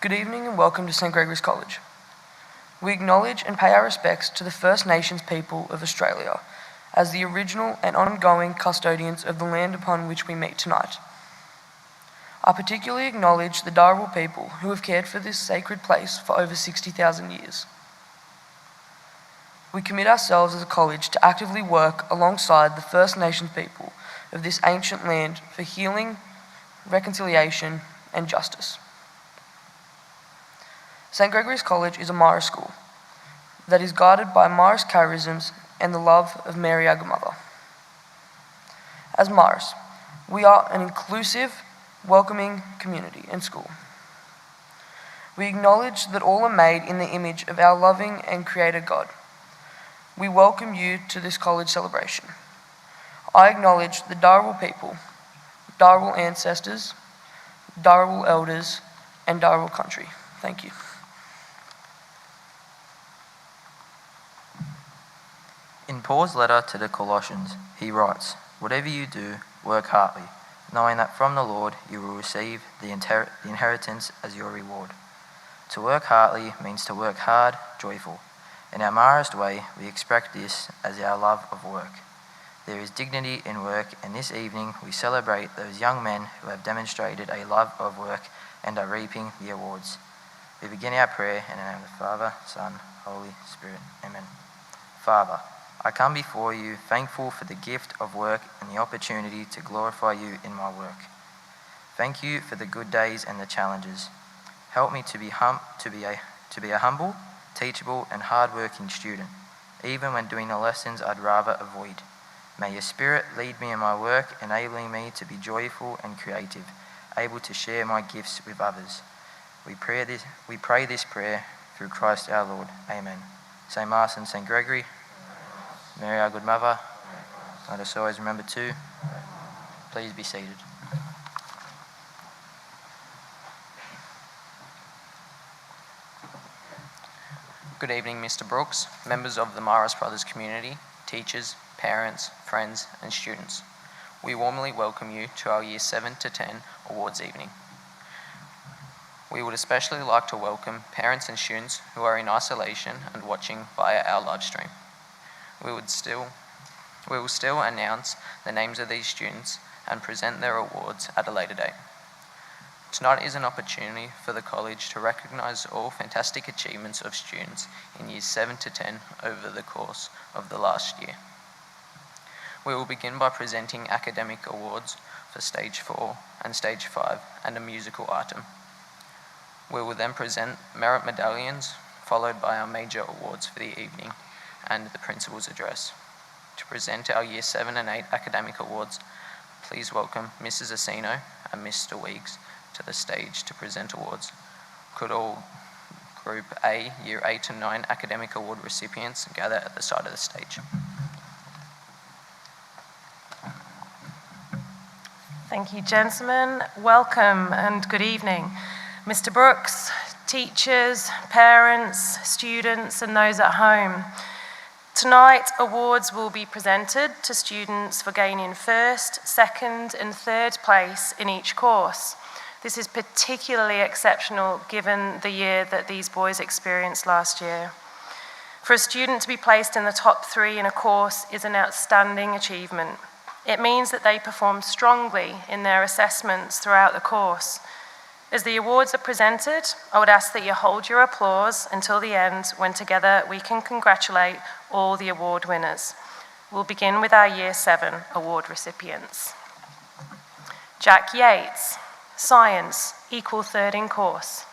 Good evening and welcome to St Gregory's College. We acknowledge and pay our respects to the First Nations people of Australia as the original and ongoing custodians of the land upon which we meet tonight. I particularly acknowledge the Dharawal people who have cared for this sacred place for over 60,000 years. We commit ourselves as a college to actively work alongside the First Nations people of this ancient land for healing, reconciliation, and justice. St Gregory's College is a Mara school that is guided by Mara's charisms and the love of Mary, our good mother. As Maras, we are an inclusive, welcoming community and school. We acknowledge that all are made in the image of our loving and creator God. We welcome you to this college celebration. I acknowledge the Dharawal people, Dharawal ancestors, Dharawal elders, and Dharawal country. Thank you. In Paul's letter to the Colossians, he writes, "Whatever you do, work heartily, knowing that from the Lord you will receive the inheritance as your reward." To work heartily means to work hard, joyful. In our Marist way, we express this as our love of work. There is dignity in work, and this evening we celebrate those young men who have demonstrated a love of work and are reaping the awards. We begin our prayer in the name of the Father, Son, Holy Spirit. Amen. Father, I come before you thankful for the gift of work and the opportunity to glorify you in my work. Thank you for the good days and the challenges. Help me to be a humble, teachable and hard-working student, even when doing the lessons I'd rather avoid. May your Spirit lead me in my work, enabling me to be joyful and creative, able to share my gifts with others. We pray this prayer through Christ our Lord. Amen. St. Mass and St. Gregory, Mary, our good mother, let us always remember to. Please be seated. Good evening, Mr. Brooks, members of the Maras Brothers community, teachers, parents, friends, and students. We warmly welcome you to our Year 7 to 10 awards evening. We would especially like to welcome parents and students who are in isolation and watching via our live stream. We will still announce the names of these students and present their awards at a later date. Tonight is an opportunity for the college to recognise all fantastic achievements of students in Years 7 to 10 over the course of the last year. We will begin by presenting academic awards for Stage 4 and Stage 5 and a musical item. We will then present merit medallions, followed by our major awards for the evening and the principal's address. To present our Year 7 and 8 academic awards, please welcome Mrs. Asino and Mr. Weeks to the stage to present awards. Could all Group A, Year 8 and 9 academic award recipients gather at the side of the stage. Thank you, gentlemen. Welcome and good evening. Mr. Brooks, teachers, parents, students, and those at home. Tonight, awards will be presented to students for gaining first, second, and third place in each course. This is particularly exceptional given the year that these boys experienced last year. For a student to be placed in the top 3 in a course is an outstanding achievement. It means that they perform strongly in their assessments throughout the course. As the awards are presented, I would ask that you hold your applause until the end, when together we can congratulate all the award winners. We'll begin with our Year 7 award recipients. Jack Yates, Science, equal third in course.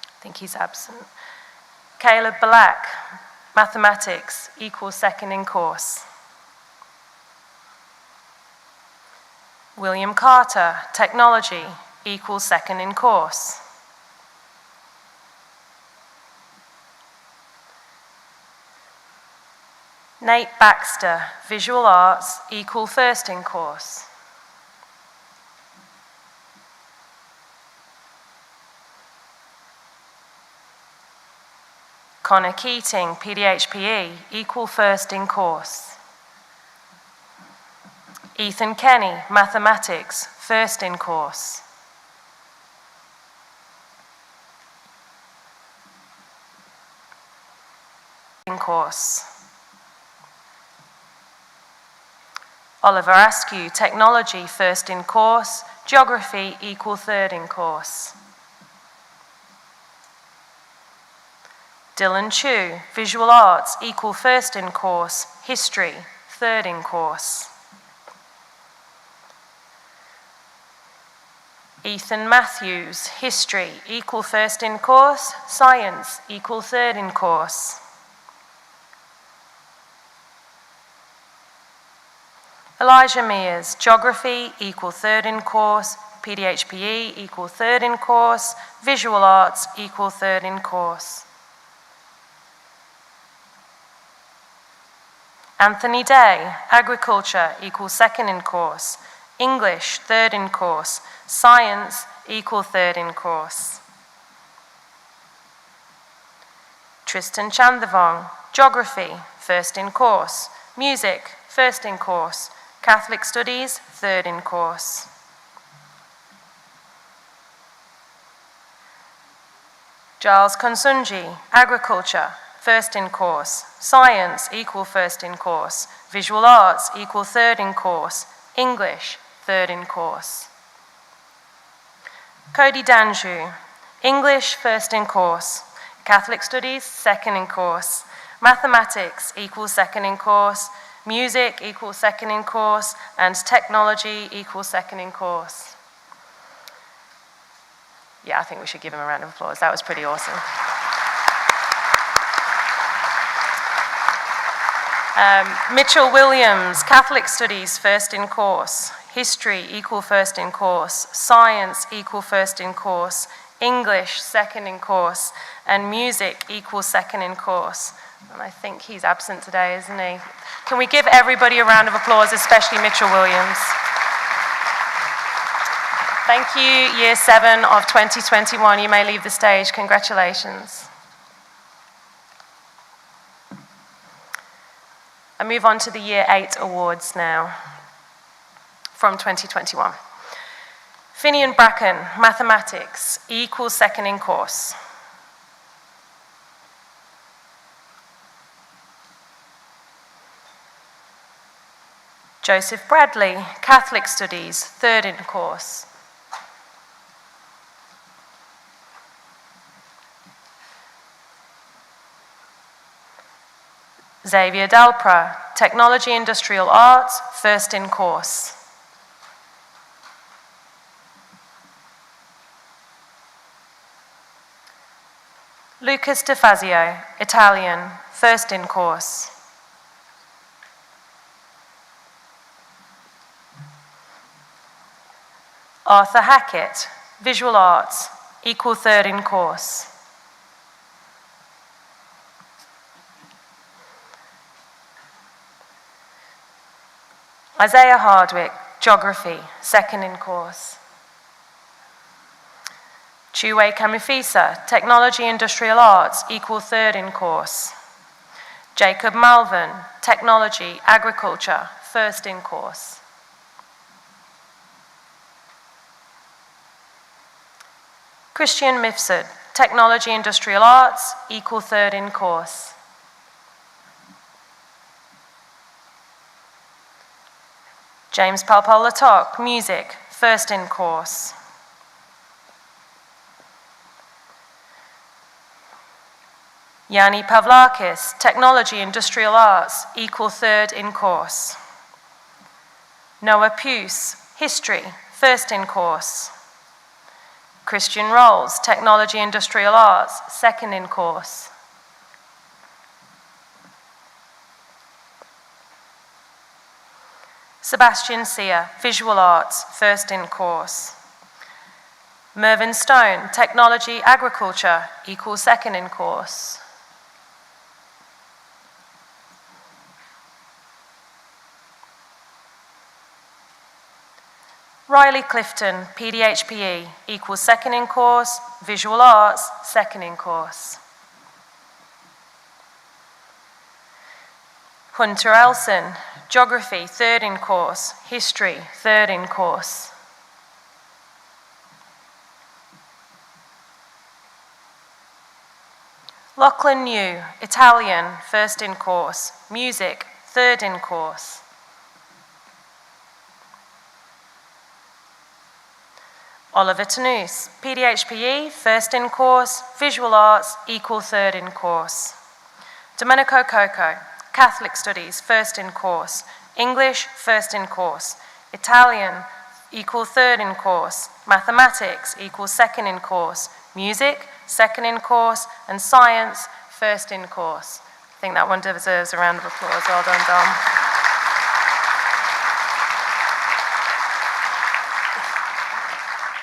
I think he's absent. Caleb Black, Mathematics, equal second in course. William Carter, Technology, equal second in course. Nate Baxter, Visual Arts, equal first in course. Connor Keating, PDHPE, equal first in course. Ethan Kenny, Mathematics, first in course. in course. Oliver Askew, Technology, first in course. Geography, equal third in course. Dylan Chu, Visual Arts, equal first in course. History, third in course. Ethan Matthews, History, equal first in course. Science, equal third in course. Elijah Mears, Geography, equal third in course. PDHPE, equal third in course. Visual Arts, equal third in course. Anthony Day, Agriculture, equal second in course. English, third in course. Science, equal third in course. Tristan Chandavong, Geography, first in course. Music, first in course. Catholic Studies, third in course. Giles Konsunji, Agriculture, first in course. Science, equal first in course. Visual Arts, equal third in course. English, third in course. Cody Danju, English, first in course. Catholic Studies, second in course. Mathematics, equal second in course. Music, equal second in course. And Technology, equal second in course. Yeah, I think we should give him a round of applause. That was pretty awesome. Mitchell Williams, Catholic Studies, first in course. History, equal first in course. Science, equal first in course. English, second in course. And music, equal second in course. And I think he's absent today, isn't he? Can we give everybody a round of applause, especially Mitchell Williams? Thank you, Year 7 of 2021. You may leave the stage. Congratulations. I move on to the Year 8 awards now from 2021. Finian Bracken, Mathematics, equal second in course. Joseph Bradley, Catholic Studies, third in course. Xavier Dalpra, Technology Industrial Arts, first in course. Lucas De Fazio, Italian, first in course. Arthur Hackett, Visual Arts, equal third in course. Isaiah Hardwick, Geography, second in course. Chiwe Kamifisa, Technology Industrial Arts, equal third in course. Jacob Malvern, Technology Agriculture, first in course. Christian Mifsud, Technology Industrial Arts, equal third in course. James Palpal-Latok, Music, first in course. Yanni Pavlakis, Technology Industrial Arts, equal third in course. Noah Puce, History, first in course. Christian Rolls, Technology Industrial Arts, second in course. Sebastian Sear, Visual Arts, first in course. Mervyn Stone, Technology Agriculture, equal second in course. Riley Clifton, PDHPE, equal second in course. Visual Arts, second in course. Hunter Elson, Geography, third in course. History, third in course. Lachlan New, Italian, first in course. Music, third in course. Oliver Tanous, PDHPE, first in course. Visual Arts, equal third in course. Domenico Coco, Catholic Studies, first in course. English, first in course. Italian, equal third in course. Mathematics, equal second in course. Music, second in course. And Science, first in course. I think that one deserves a round of applause. Well done, Dom.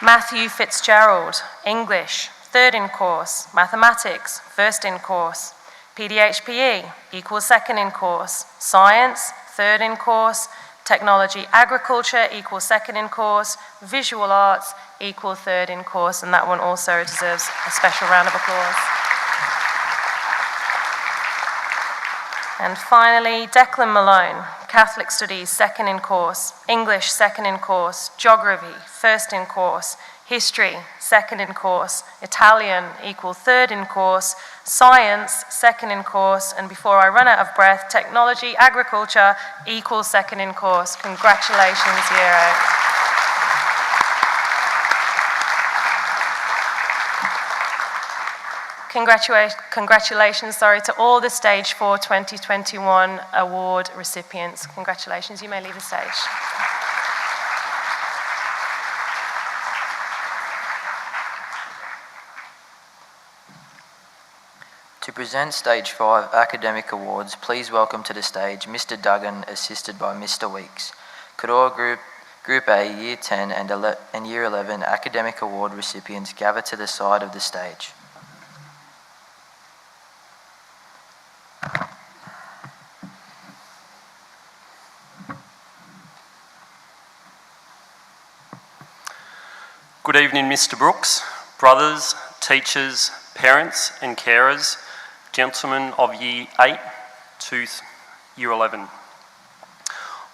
Matthew Fitzgerald, English, third in course. Mathematics, first in course. PDHPE, equal second in course. Science, third in course. Technology Agriculture, equal second in course. Visual Arts, equal third in course. And that one also deserves a special round of applause. And finally, Declan Malone, Catholic Studies, second in course. English, second in course. Geography, first in course. History, second in course. Italian, equal third in course. Science, second in course. And before I run out of breath, Technology, Agriculture, equal second in course. Congratulations, Year 8. Congratulations to all the Stage 4 2021 award recipients. Congratulations, you may leave the stage. To present Stage 5 Academic Awards, please welcome to the stage Mr. Duggan, assisted by Mr. Weeks. Could all Group A, Year 10 and Year 11 Academic Award recipients gather to the side of the stage? Good evening, Mr. Brooks, brothers, teachers, parents and carers, gentlemen of Year 8 to Year 11.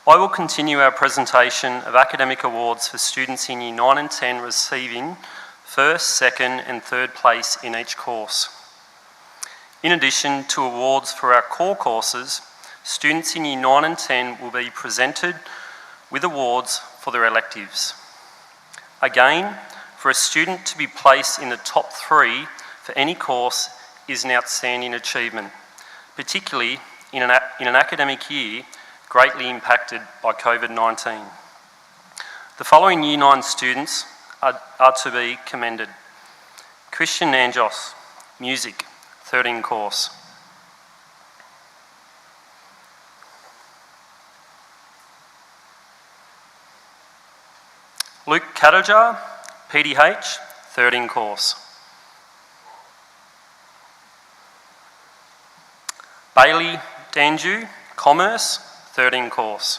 I will continue our presentation of academic awards for students in Year 9 and 10 receiving first, second and third place in each course. In addition to awards for our core courses, students in Year 9 and 10 will be presented with awards for their electives. Again, for a student to be placed in the top 3 for any course is an outstanding achievement, particularly in an academic year greatly impacted by COVID-19. The following Year 9 students are to be commended. Christian Nanjos, Music, 13 course. Luke Katojar, PDH, 13 course. Bailey Danju, Commerce, 13 course.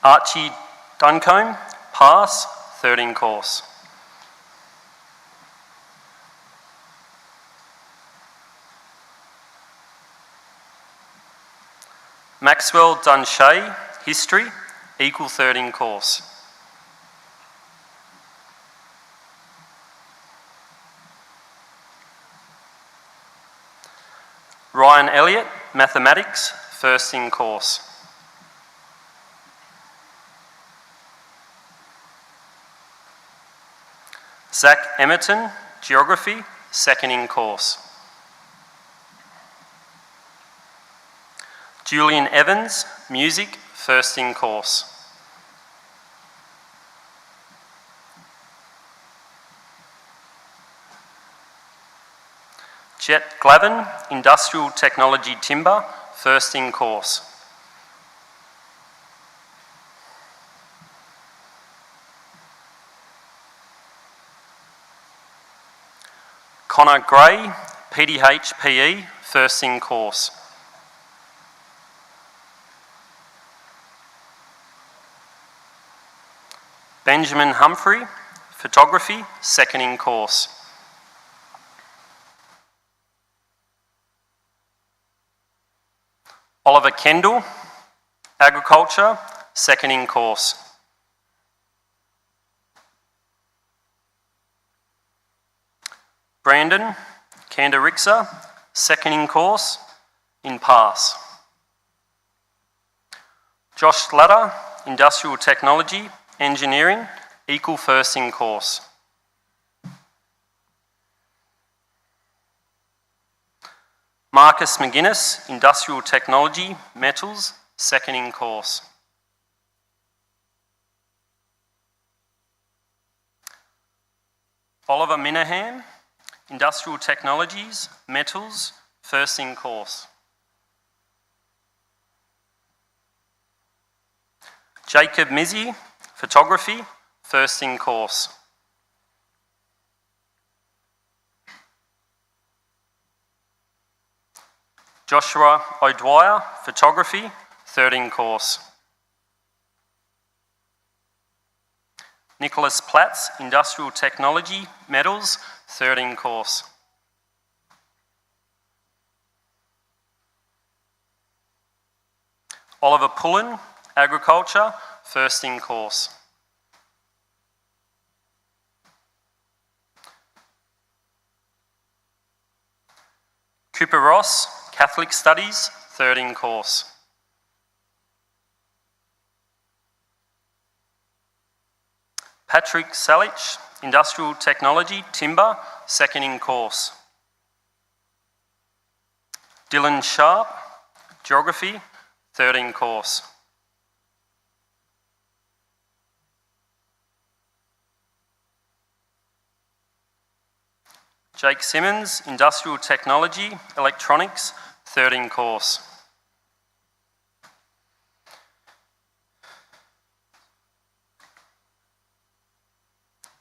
Archie Duncombe, Pass, 13 course. Maxwell Dunshay, History, equal 13 course. Ryan Elliott, Mathematics, first in course. Zach Emerton, Geography, second in course. Julian Evans, Music, first in course. Jet Glavin, Industrial Technology Timber, first in course. Connor Gray, PDH PE, first in course. Benjamin Humphrey, Photography, second in course. Oliver Kendall, Agriculture, second in course. Brandon Kandarixa, seconding course in Pass. Josh Latter, Industrial Technology, Engineering, equal first in course. Marcus McGuinness, Industrial Technology, Metals, second in course. Oliver Minahan, Industrial Technologies, Metals, first in course. Jacob Mizzi, Photography, first in course. Joshua O'Dwyer, Photography, third in course. Nicholas Platts, Industrial Technology, Metals, third in course. Oliver Pullen, Agriculture, first in course. Cooper Ross, Catholic Studies, third in course. Patrick Salich, Industrial Technology, Timber, second in course. Dylan Sharp, Geography, third in course. Jake Simmons, Industrial Technology, Electronics, third in course.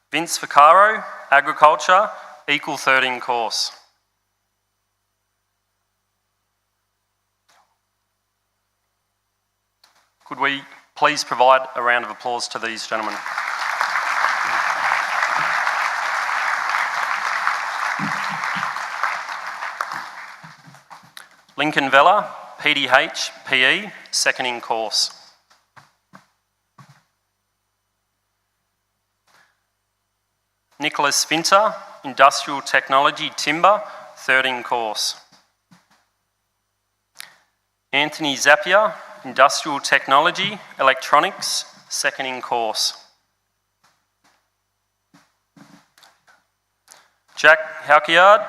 Vince Vaccaro, Agriculture, equal third in course. Could we please provide a round of applause to these gentlemen? Lincoln Vella, PDH, PE, second in course. Nicholas Finter, Industrial Technology, Timber, third in course. Anthony Zapier, Industrial Technology, Electronics, second in course. Jack Halkyard,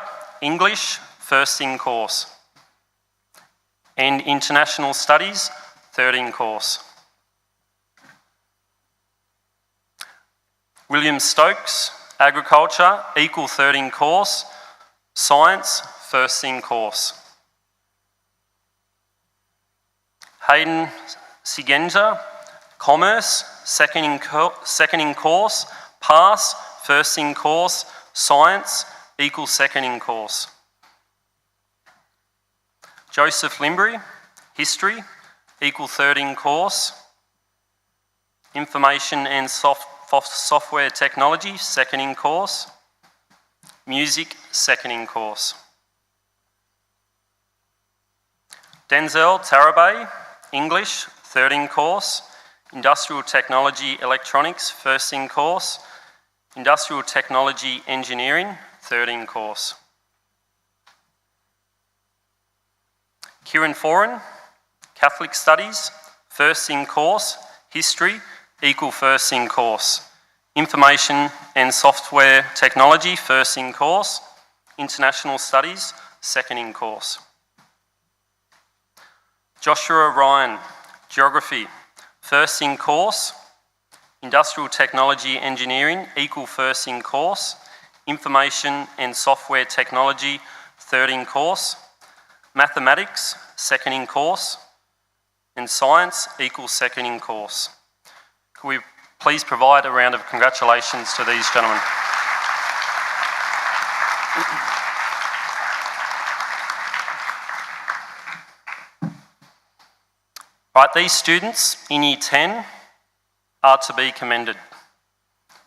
English, first in course. And International Studies, third in course. William Stokes, Agriculture, equal third in course. Science, first in course. Hayden Sigenza, Commerce, second in course. Pass, first in course. Science, equal second in course. Joseph Limbry, History, equal third in course. Information and Software Technology, second in course. Music, second in course. Denzel Tarabay, English, third in course. Industrial Technology Electronics, first in course. Industrial Technology Engineering, third in course. Kieran Foran, Catholic Studies, first in course. History, equal first in course. Information and Software Technology, first in course. International Studies, second in course. Joshua Ryan, Geography, first in course. Industrial Technology Engineering, equal first in course. Information and Software Technology, third in course. Mathematics, second in course. And Science, equal second in course. Could we please provide a round of congratulations to these gentlemen? Right, these students in Year 10 are to be commended.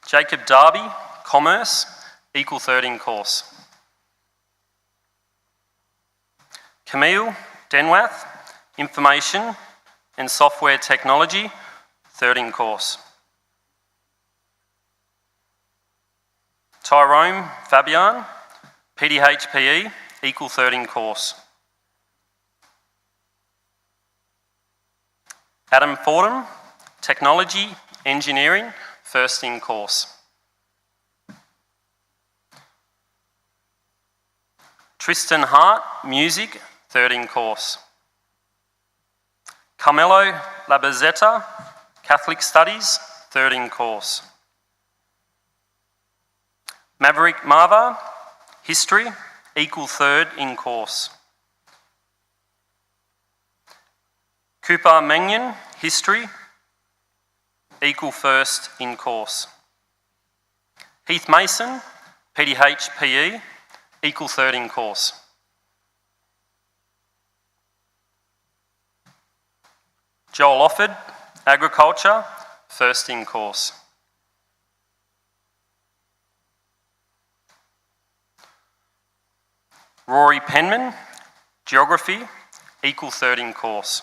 Jacob Darby, Commerce, equal third in course. Camille Denwath, Information and Software Technology, third in course. Tyrone Fabian, PDHPE, Equal Third in course. Adam Fordham, Technology, Engineering, First in course. Tristan Hart, Music, Third in course. Carmelo Labazetta, Catholic Studies, Third in course. Maverick Marva, History, Equal Third in course. Cooper Mannion, History, Equal First in course. Heath Mason, PDHPE, Equal Third in course. Joel Offord, Agriculture, First in course. Rory Penman, Geography, Equal Third in course.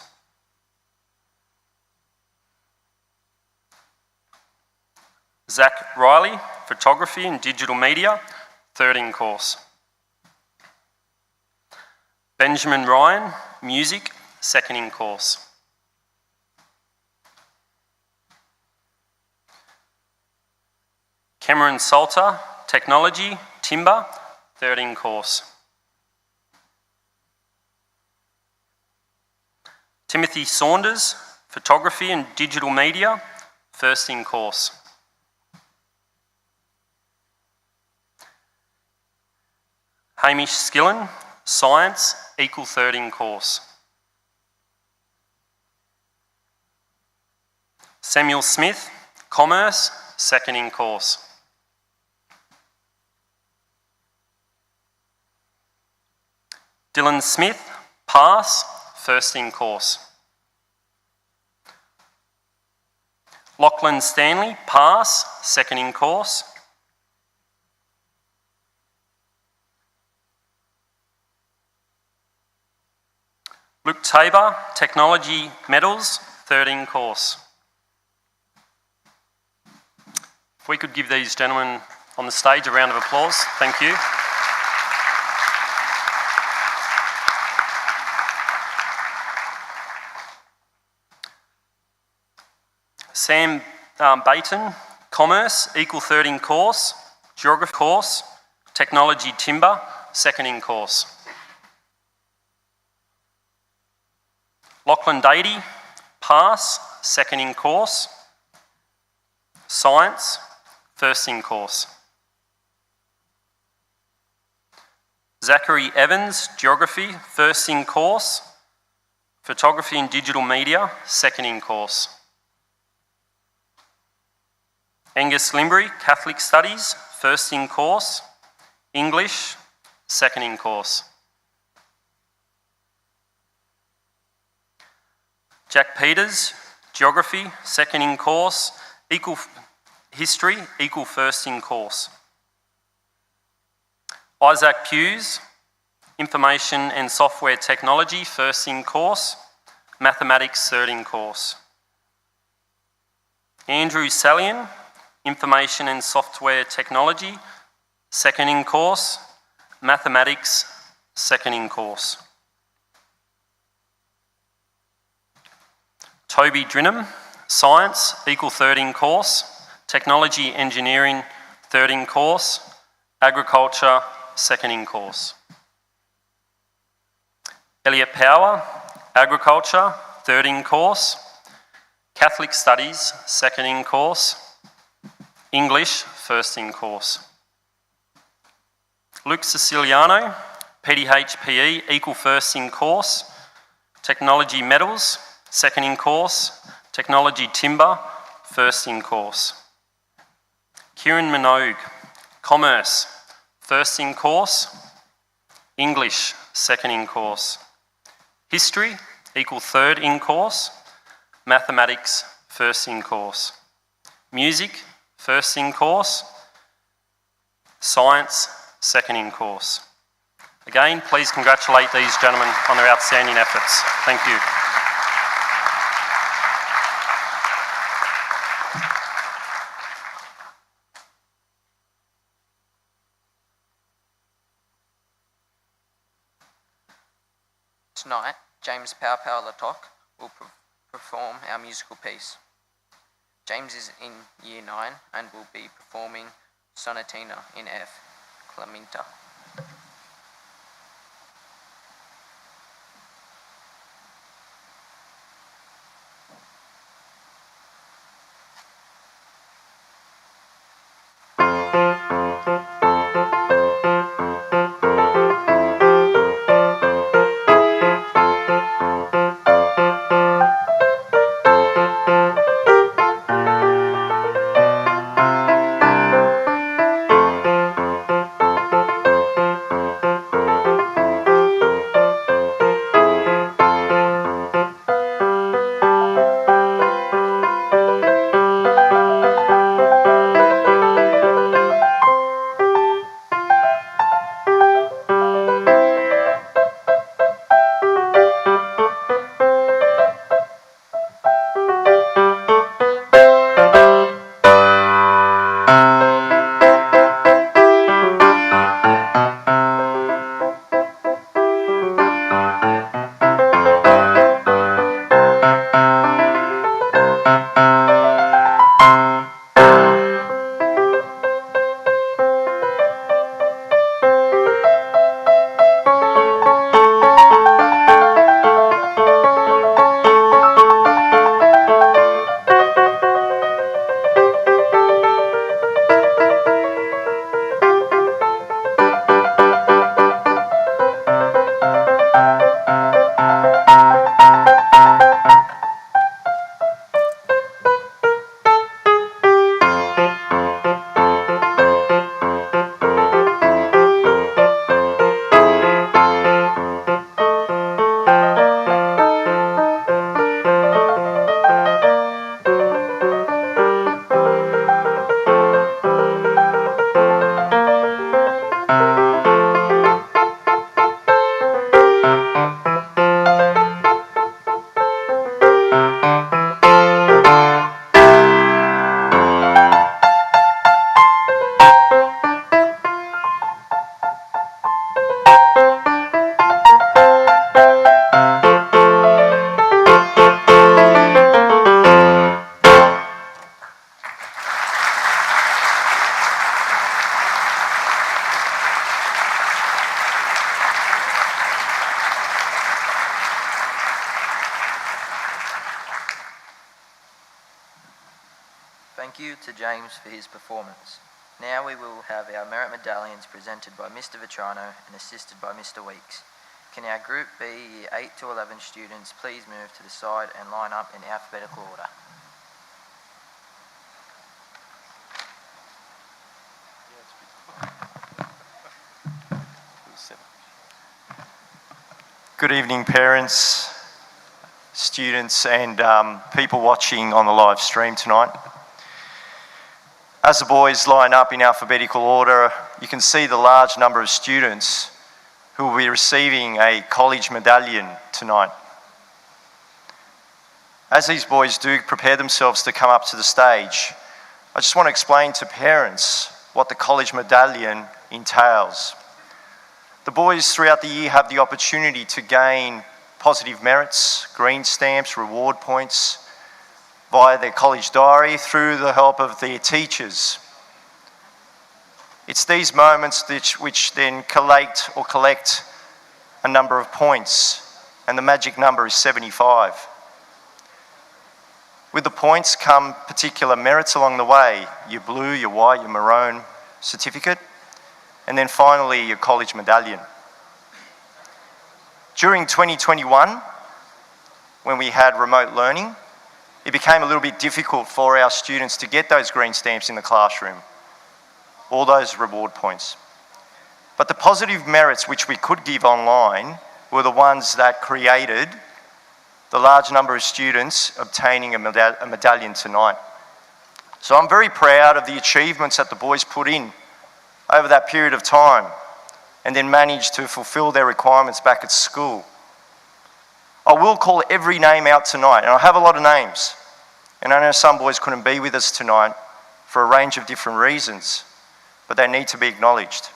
Zach Riley, Photography and Digital Media, Third in course. Benjamin Ryan, Music, Second in course. Cameron Salter, Technology, Timber, Third in course. Timothy Saunders, Photography and Digital Media, First in course. Hamish Skillen, Science, Equal Third in course. Samuel Smith, Commerce, Second in course. Dylan Smith, Pass, First in course. Lachlan Stanley, Pass, Second in course. Luke Tabor, Technology Medals, Third in course. If we could give these gentlemen on the stage a round of applause, thank you. Sam Baton, Commerce, Equal Third in course. Geography course. Technology Timber, Second in course. Lachlan Dady, Pass, Second in course. Science, First in course. Zachary Evans, Geography, First in course. Photography and Digital Media, Second in course. Angus Limbury, Catholic Studies, First in course. English, Second in course. Jack Peters, Geography, Second in course. History, Equal First in course. Isaac Hughes, Information and Software Technology, First in course. Mathematics, Third in course. Andrew Salian, Information and Software Technology, Second in course. Mathematics, Second in course. Toby Drinham, Science, Equal Third in course. Technology Engineering, Third in course. Agriculture, Second in course. Elliot Power, Agriculture, Third in course. Catholic Studies, Second in course. English, First in course. Luke Siciliano, PDHPE, Equal First in course. Technology Metals, Second in course. Technology Timber, First in course. Kieran Minogue, Commerce, First in course. English, Second in course. History, Equal Third in course. Mathematics, First in course. Music, First in course. Science, Second in course. Again, please congratulate these gentlemen on their outstanding efforts. Thank you. Tonight, James Pow Pow Latok will perform our musical piece. James is in Year 9 and will be performing Sonatina in F, Cleminta. Thank you to James for his performance. Now we will have our merit medallions presented by Mr. Vitrano and assisted by Mr. Weeks. Can our Group B Year 8 to 11 students please move to the side and line up in alphabetical order? Good evening, parents, students and people watching on the live stream tonight. As the boys line up in alphabetical order, you can see the large number of students who will be receiving a college medallion tonight. As these boys do prepare themselves to come up to the stage, I just want to explain to parents what the college medallion entails. The boys throughout the year have the opportunity to gain positive merits, green stamps, reward points, via their college diary through the help of their teachers. It's these moments which then collect a number of points, and the magic number is 75. With the points come particular merits along the way, your blue, your white, your maroon certificate, and then finally your college medallion. During 2021, when we had remote learning, it became a little bit difficult for our students to get those green stamps in the classroom, all those reward points. But the positive merits which we could give online were the ones that created the large number of students obtaining a medallion tonight. So I'm very proud of the achievements that the boys put in over that period of time and then managed to fulfill their requirements back at school. I will call every name out tonight, and I have a lot of names. And I know some boys couldn't be with us tonight for a range of different reasons, but they need to be acknowledged.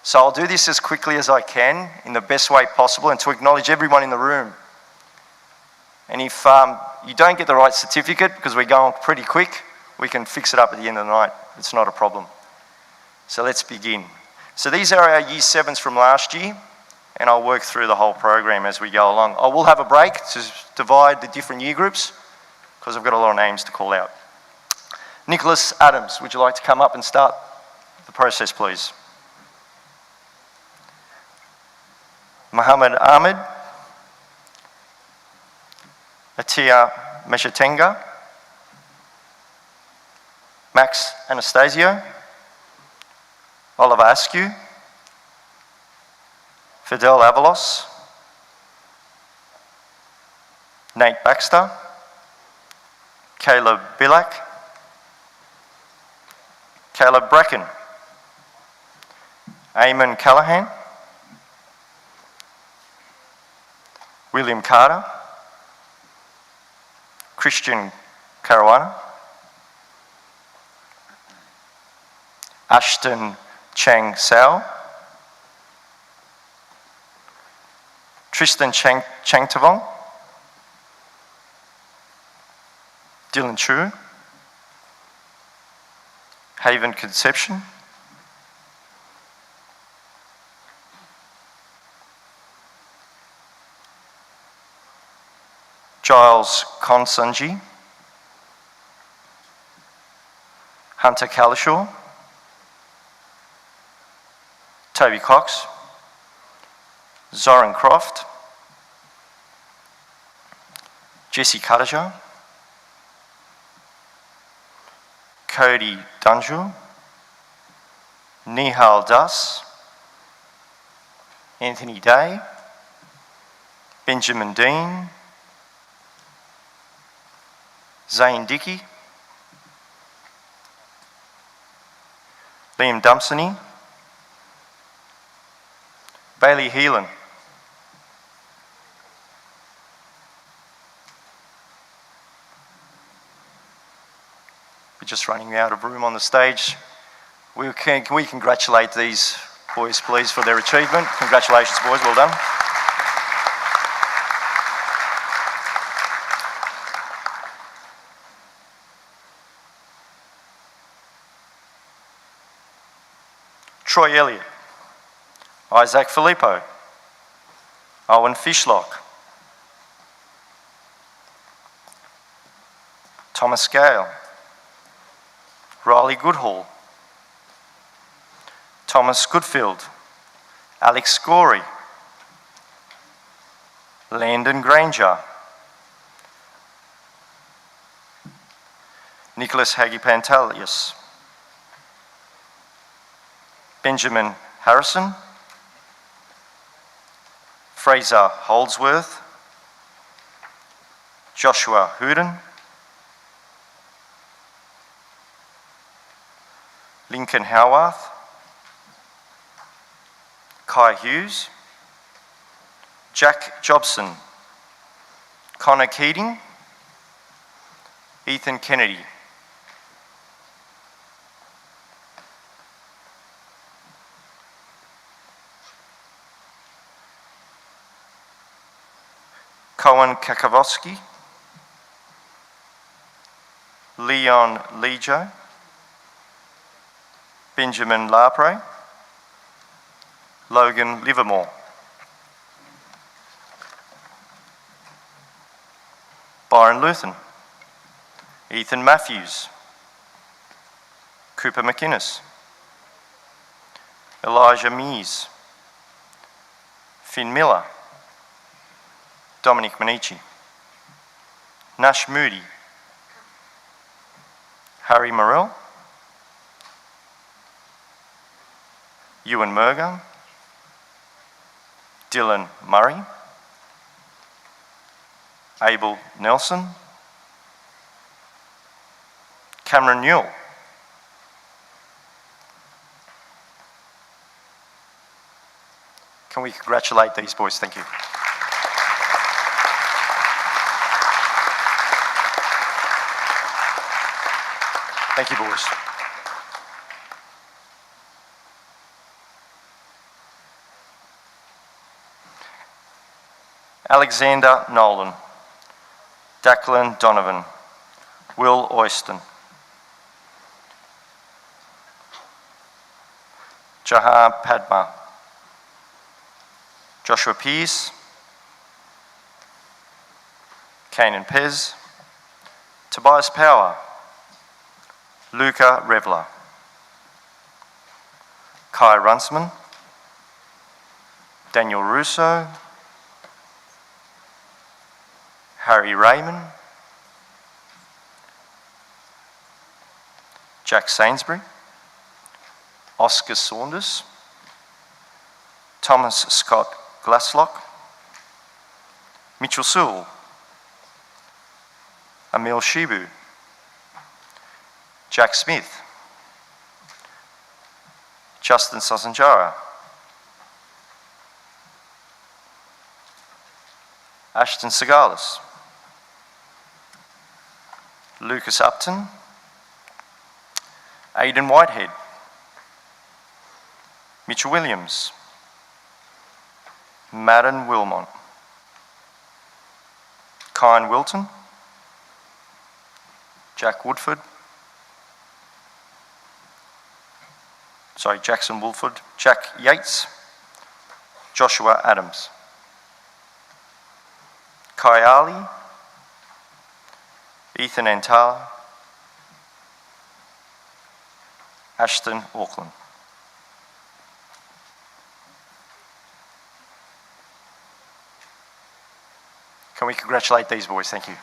So I'll do this as quickly as I can in the best way possible and to acknowledge everyone in the room. And if you don't get the right certificate because we're going pretty quick, we can fix it up at the end of the night. It's not a problem. So let's begin. So these are our Year 7s from last year, and I'll work through the whole program as we go along. I will have a break to divide the different year groups because I've got a lot of names to call out. Nicholas Adams, would you like to come up and start the process, please? Muhammad Ahmed, Atia Meshatenga, Max Anastasio, Oliver Askew, Fidel Avalos, Nate Baxter, Caleb Billack, Caleb Bracken, Eamon Callahan, William Carter, Christian Caruana, Ashton Chang Sao, Tristan Changtavong, Dylan Chu, Haven Conception, Giles Konsanji, Hunter Calishaw, Toby Cox, Zoran Croft, Jesse Cuttager, Cody Dunjul, Nihal Das, Anthony Day, Benjamin Dean, Zane Dickey, Liam Dumpsony, Bailey Heelan, we're just running out of room on the stage. Can we congratulate these boys, please, for their achievement? Congratulations, boys, well done. Troy Elliott, Isaac Filippo, Owen Fishlock, Thomas Gale, Riley Goodhall, Thomas Goodfield, Alex Gorey, Landon Granger, Nicholas Hagipantalius, Benjamin Harrison, Fraser Holdsworth, Joshua Hooden, Lincoln Howarth, Kai Hughes, Jack Jobson, Connor Keating, Ethan Kennedy. Cohen Kakavoski, Leon Lejo, Benjamin Lapre, Logan Livermore, Byron Luthen, Ethan Matthews, Cooper McInnes, Elijah Mears, Finn Miller, Dominic Manici, Nash Moody, Harry Morrell, Ewan Murgan, Dylan Murray, Abel Nelson, Cameron Newell, can we congratulate these boys? Thank you. Thank you, boys. Alexander Nolan, Declan Donovan, Will Oyston, Jahar Padma, Joshua Pearce, Kanan Pez, Tobias Power, Luca Revler, Kai Runsman, Daniel Russo, Harry Raymond, Jack Sainsbury, Oscar Saunders, Thomas Scott Glasslock, Mitchell Sewell, Emil Shibu, Jack Smith, Justin Sasanjara, Ashton Segalis, Lucas Upton, Aidan Whitehead, Mitchell Williams, Madden Wilmont, Kyan Wilton, Jackson Woolford, Jack Yates, Joshua Adams, Kai Ali, Ethan Antala, Ashton Auckland. Can we congratulate these boys? Thank you.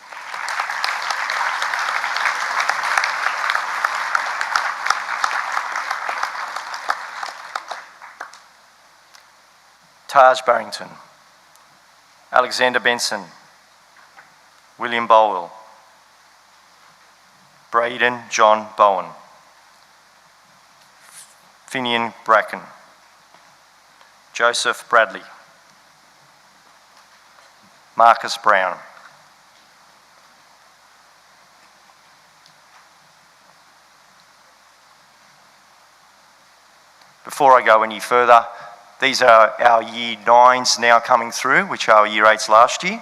Taj Barrington, Alexander Benson, William Bolwell, Braden John Bowen, Finian Bracken, Joseph Bradley, Marcus Brown, before I go any further, these are our Year 9s now coming through, which are Year 8s last year.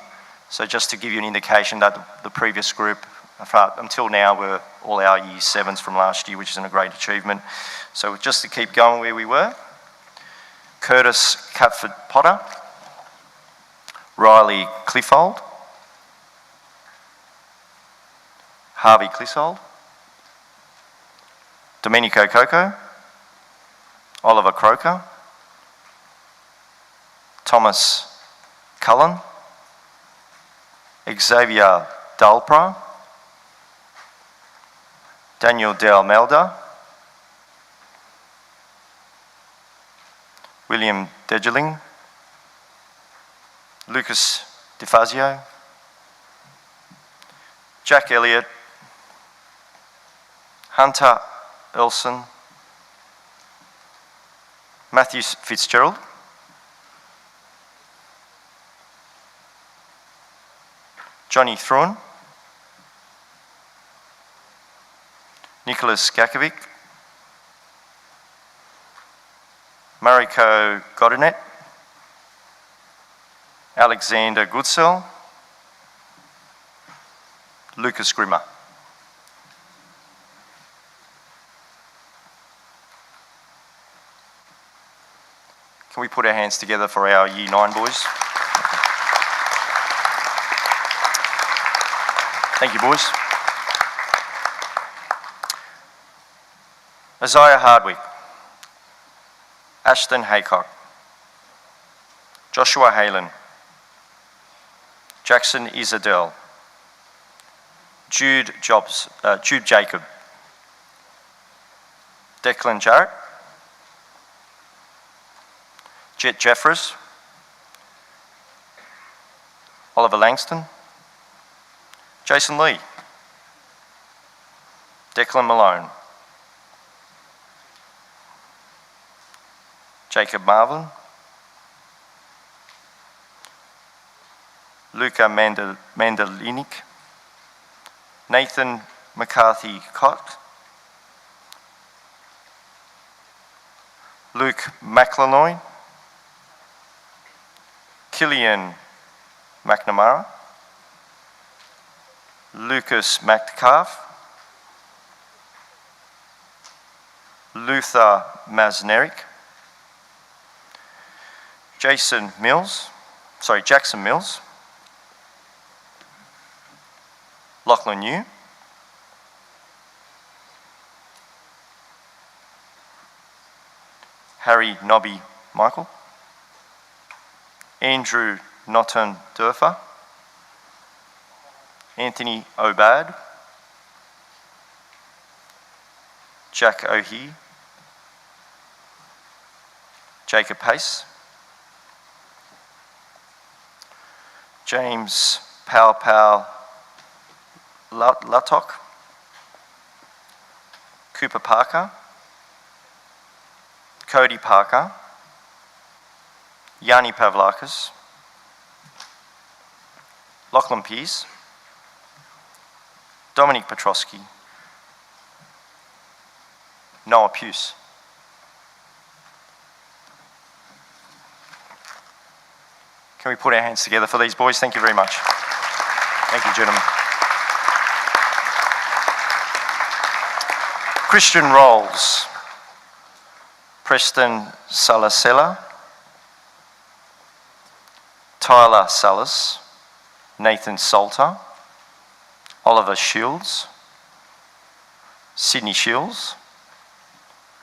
So just to give you an indication that the previous group, until now, were all our Year 7s from last year, which is a great achievement. So just to keep going where we were, Curtis Catford Potter, Riley Cliffold, Harvey Clissold, Domenico Coco, Oliver Croker, Thomas Cullen, Xavier Dalpra, Daniel Del Melda, William Degeling, Lucas DeFazio, Jack Elliott, Hunter Elson, Matthew Fitzgerald, Johnny Thrun, Nicholas Gakovic, Mariko Godinet, Alexander Goodsell, Lucas Grimmer. Can we put our hands together for our Year 9 boys? Thank you, boys. Isaiah Hardwick, Ashton Haycock, Joshua Halen, Jackson Isadell, Jude Jacob, Declan Jarrett, Jet Jeffers, Oliver Langston, Jason Lee, Declan Malone, Jacob Marvin, Luca Mandalinic, Nathan McCarthy Cott, Luke McLenoy, Killian McNamara, Lucas Metcalf, Luther Masnerick, Jackson Mills, Lachlan Yu, Harry Nobby Michael, Andrew Notton Durfer, Anthony Obad, Jack O'Hee, Jacob Pace, James Powell Latok, Cooper Parker, Cody Parker, Yanni Pavlakis, Lachlan Pearce, Dominic Petrosky, Noah Puce. Can we put our hands together for these boys? Thank you very much. Thank you, gentlemen. Christian roles: Preston Salasella, Tyler Salas, Nathan Salter, Oliver Shields, Sydney Shields,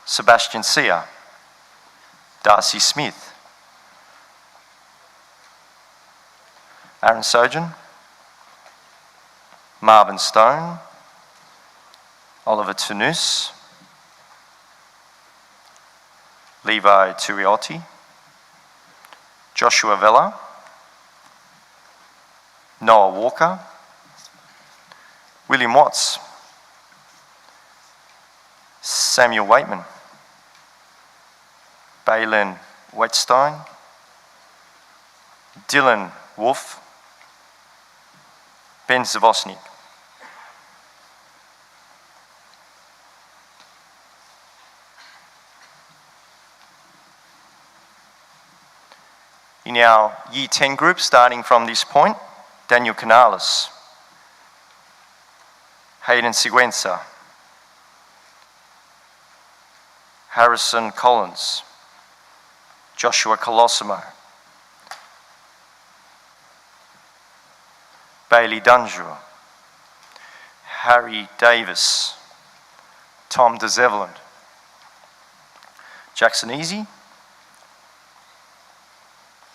Sebastian Sia, Darcy Smith, Aaron Sojan, Marvin Stone, Oliver Tunus, Levi Turiotti, Joshua Vella, Noah Walker, William Watts, Samuel Waitman, Balin Wetstein, Dylan Wolf, Ben Zavosnik. In our Year 10 group, starting from this point, Daniel Canales, Hayden Siguenza, Harrison Collins, Joshua Colosimo, Bailey Dunjour, Harry Davis, Tom DeZeveland, Jackson Easy,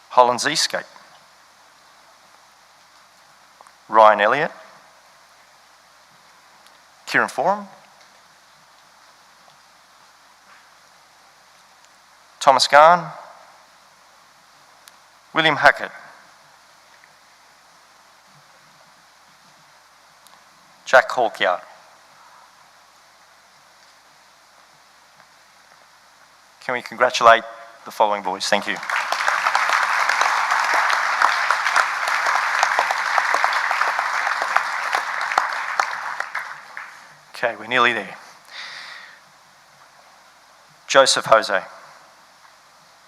Hollands Eastgate, Ryan Elliott, Kieran Forum, Thomas Garn, William Hackett, Jack Hawkyard. Can we congratulate the following boys? Thank you. Okay, we're nearly there. Joseph Jose,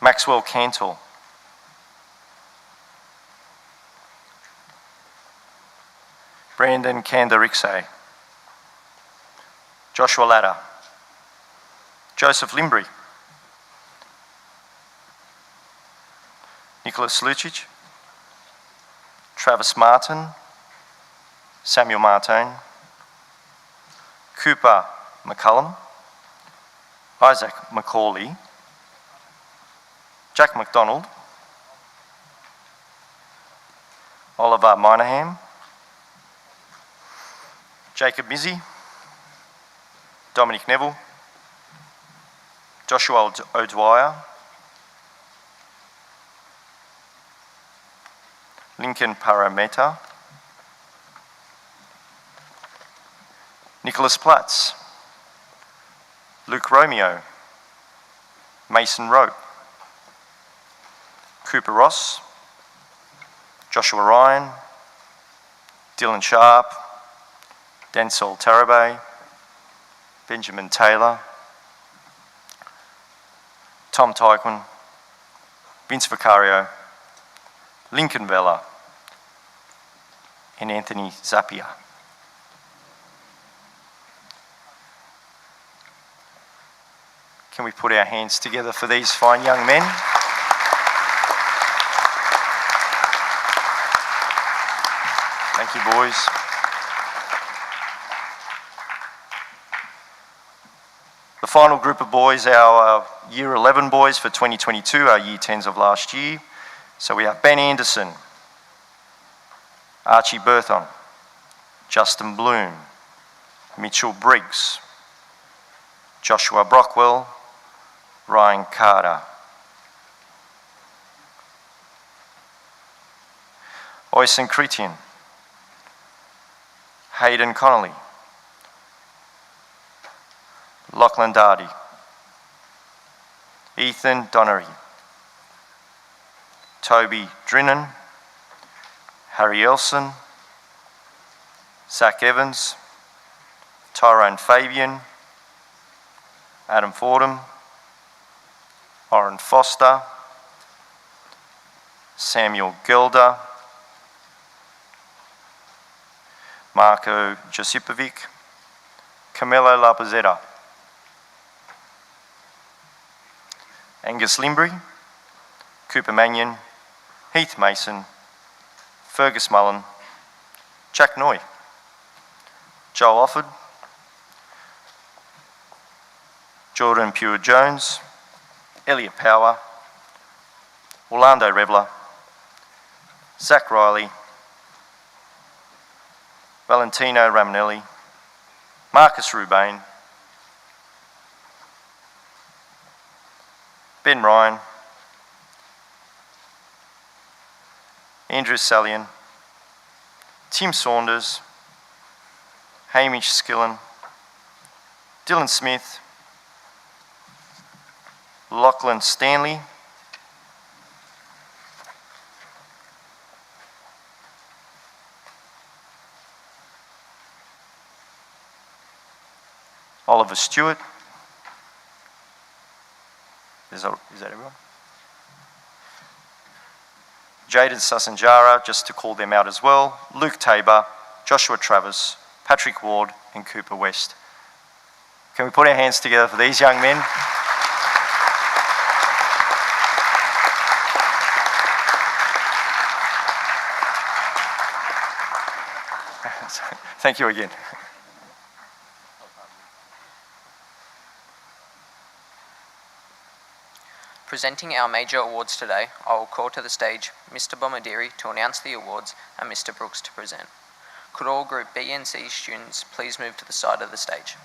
Maxwell Cantor, Brandon Kandarikse, Joshua Ladder, Joseph Limbry, Nicholas Lucic, Travis Martin, Samuel Martin, Cooper McCullum, Isaac McCauley, Jack McDonald, Oliver Moynihan, Jacob Mizzy, Dominic Neville, Joshua O'Dwyer, Lincoln Parameta, Nicholas Platts, Luke Romeo, Mason Rope, Cooper Ross, Joshua Ryan, Dylan Sharp, Denzel Tarabay, Benjamin Taylor, Tom Tykwen, Vince Vicario, Lincoln Vella, and Anthony Zappia. Can we put our hands together for these fine young men? Thank you, boys. The final group of boys, our Year 11 boys for 2022, our Year 10s of last year. So we have Ben Anderson, Archie Berthon, Justin Bloom, Mitchell Briggs, Joshua Brockwell, Ryan Carter. Oisin Cretian, Hayden Connolly, Lachlan Dardy, Ethan Donnery, Toby Drinnan, Harry Elson, Zach Evans, Tyrone Fabian, Adam Fordham, Oren Foster, Samuel Gelder, Marco Josipovic, Camilo Lapazetta, Angus Limbry, Cooper Mannion, Heath Mason, Fergus Mullen, Jack Noy, Joel Offord, Jordan Pure-Jones, Elliot Power, Orlando Revler, Zach Riley, Valentino Ramonelli, Marcus Rubain, Ben Ryan, Andrew Salian, Tim Saunders, Hamish Skillen, Dylan Smith, Lachlan Stanley, Oliver Stewart. Is that everyone? Jaden Sasanjara, just to call them out as well. Luke Tabor, Joshua Travis, Patrick Ward, and Cooper West. Can we put our hands together for these young men? Thank you again. Presenting our major awards today, I will call to the stage Mr. Bomadiri to announce the awards and Mr. Brooks to present. Could all Group B and C students please move to the side of the stage?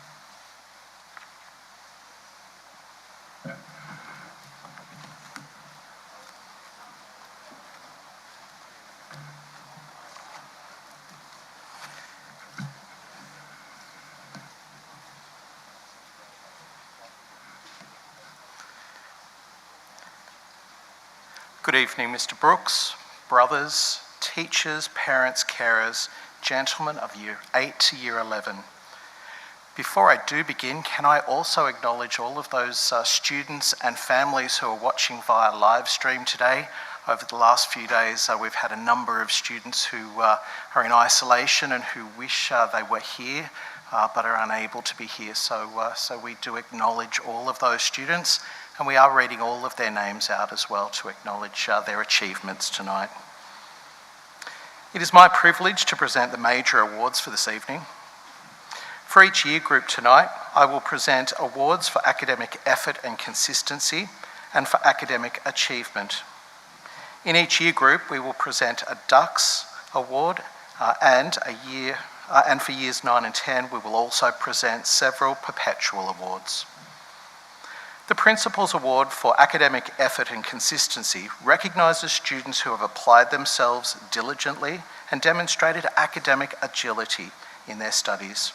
Good evening, Mr. Brooks, brothers, teachers, parents, carers, gentlemen of Year 8 to Year 11. Before I do begin, can I also acknowledge all of those students and families who are watching via live stream today. Over the last few days, we've had a number of students who are in isolation and who wish they were here, but are unable to be here. So we do acknowledge all of those students, and we are reading all of their names out as well to acknowledge their achievements tonight. It is my privilege to present the major awards for this evening. For each year group tonight, I will present awards for academic effort and consistency and for academic achievement. In each year group, we will present a DUX award and for years 9 and 10, we will also present several perpetual awards. The Principal's Award for Academic Effort and Consistency recognises students who have applied themselves diligently and demonstrated academic agility in their studies.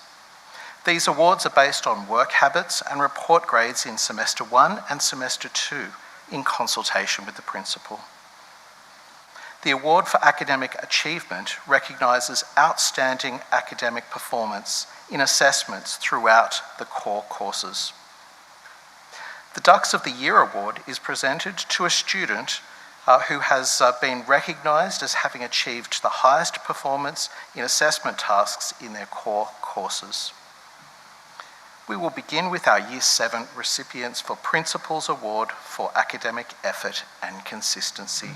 These awards are based on work habits and report grades in Semester 1 and Semester 2 in consultation with the Principal. The Award for Academic Achievement recognises outstanding academic performance in assessments throughout the core courses. The Dux of the Year Award is presented to a student who has been recognised as having achieved the highest performance in assessment tasks in their core courses. We will begin with our Year 7 recipients for Principals Award for Academic Effort and Consistency.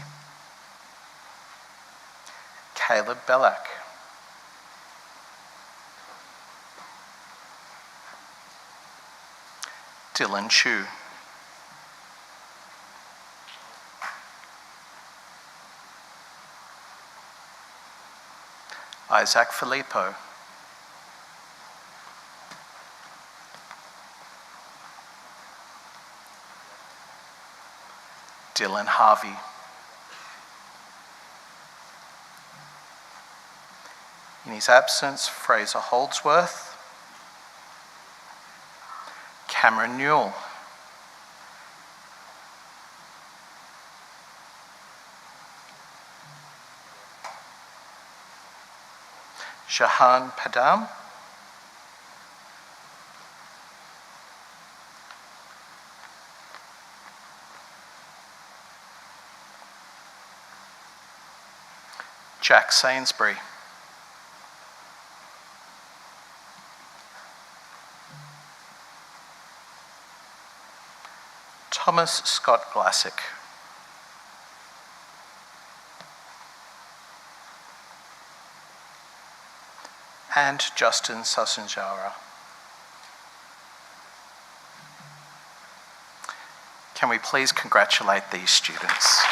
Caleb Bellack. Dylan Chu. Isaac Filippo. Dylan Harvey. In his absence, Fraser Holdsworth. Cameron Newell. Shahan Padam. Jack Sainsbury. Thomas Scott Glassick. And Justin Sasanjara. Can we please congratulate these students?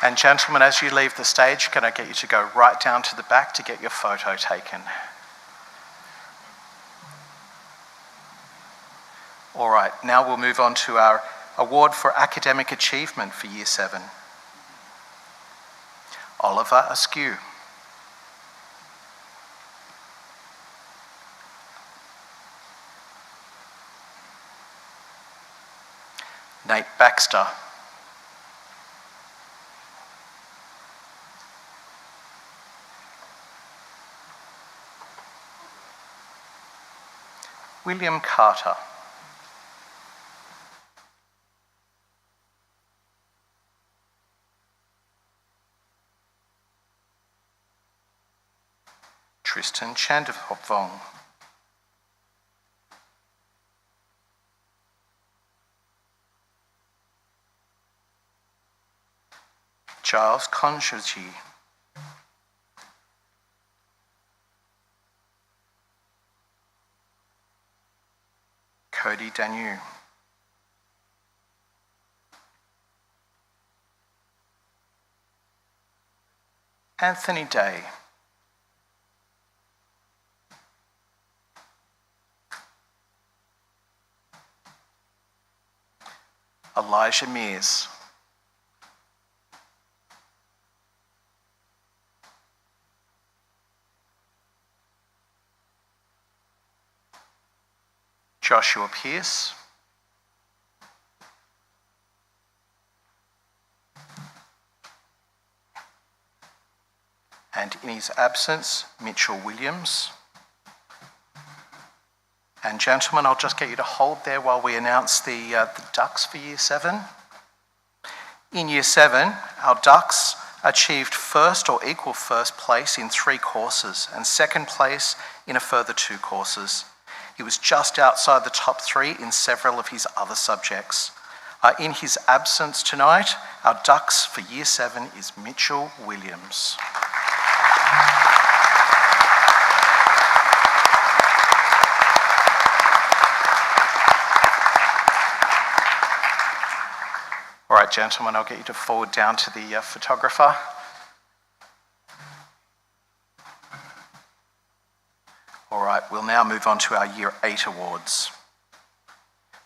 And gentlemen, as you leave the stage, can I get you to go right down to the back to get your photo taken? All right, now we'll move on to our Award for Academic Achievement for Year 7. Oliver Askew. Nate Baxter. William Carter. Tristan Chandavong. Giles Konjuji. Cody Danu. Anthony Day. Elijah Mears. Joshua Pearce. And in his absence, Mitchell Williams. And gentlemen, I'll just get you to hold there while we announce the Ducks for Year 7. In Year 7, our Ducks achieved first or equal first place in 3 courses and second place in a further 2 courses. He was just outside the top 3 in several of his other subjects. In his absence tonight, our Ducks for Year 7 is Mitchell Williams. All right, gentlemen, I'll get you to forward down to the photographer. All right, we'll now move on to our Year 8 awards.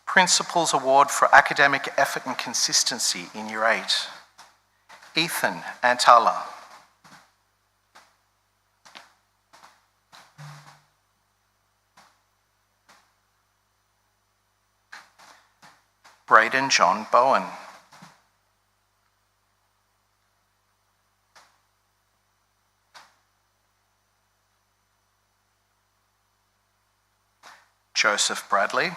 Principals Award for Academic Effort and Consistency in Year 8. Ethan Antala. Braden John Bowen. Joseph Bradley,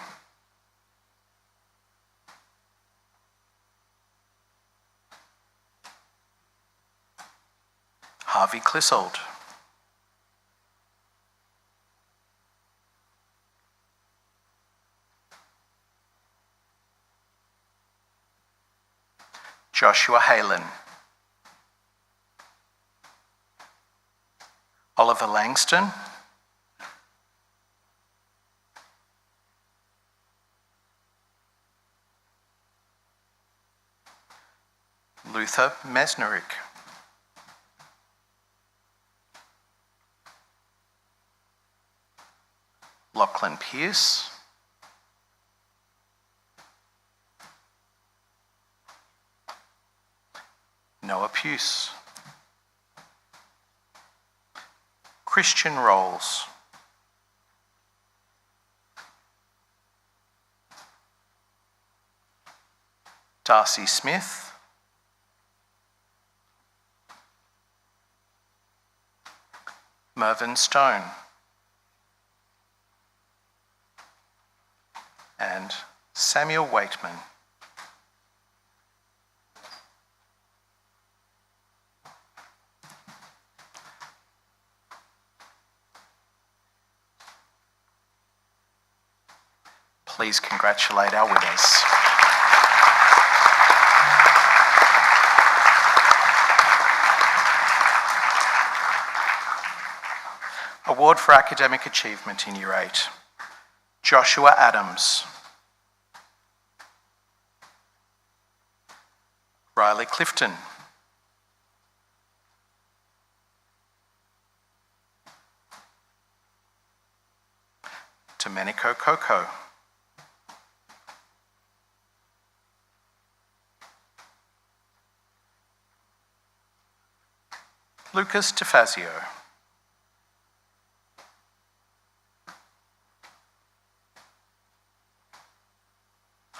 Harvey Clissold, Joshua Halen, Oliver Langston, Luther Mesnerick, Lachlan Pearce, Noah Puce, Christian Rolls, Darcy Smith, Mervyn Stone, and Samuel Waitman. Please congratulate our winners. Award for Academic Achievement in Year 8. Joshua Adams. Riley Clifton. Domenico Coco. Lucas DeFazio.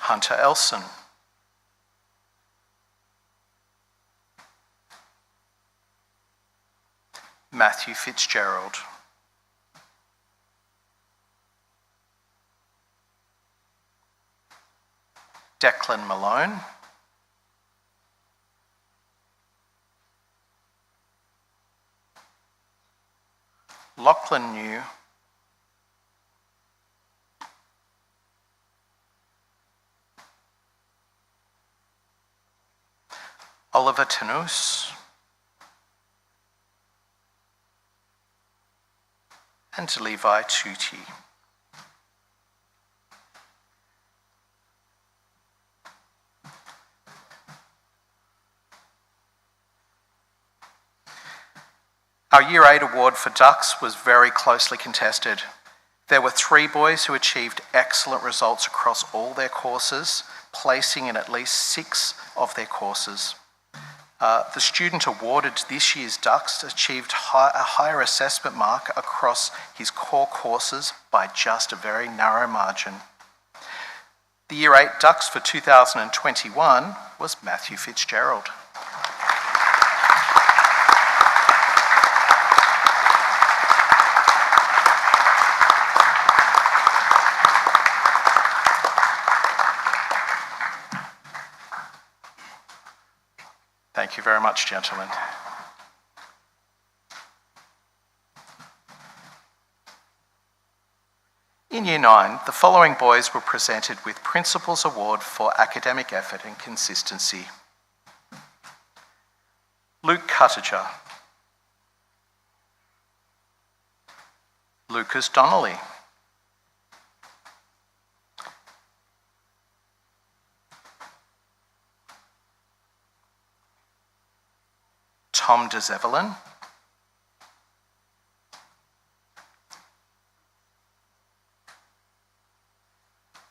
Hunter Elson. Matthew Fitzgerald. Declan Malone. Lachlan New. Oliver Tanous. And Levi Tuti. Our Year 8 award for Ducks was very closely contested. There were 3 boys who achieved excellent results across all their courses, placing in at least 6 of their courses. The student awarded this year's Ducks achieved a higher assessment mark across his core courses by just a very narrow margin. The Year 8 Ducks for 2021 was Matthew Fitzgerald. Thank you very much, gentlemen. In Year 9, the following boys were presented with Principal's Award for Academic Effort and Consistency. Luke Cuttager. Lucas Donnelly. Tom DeZevelin.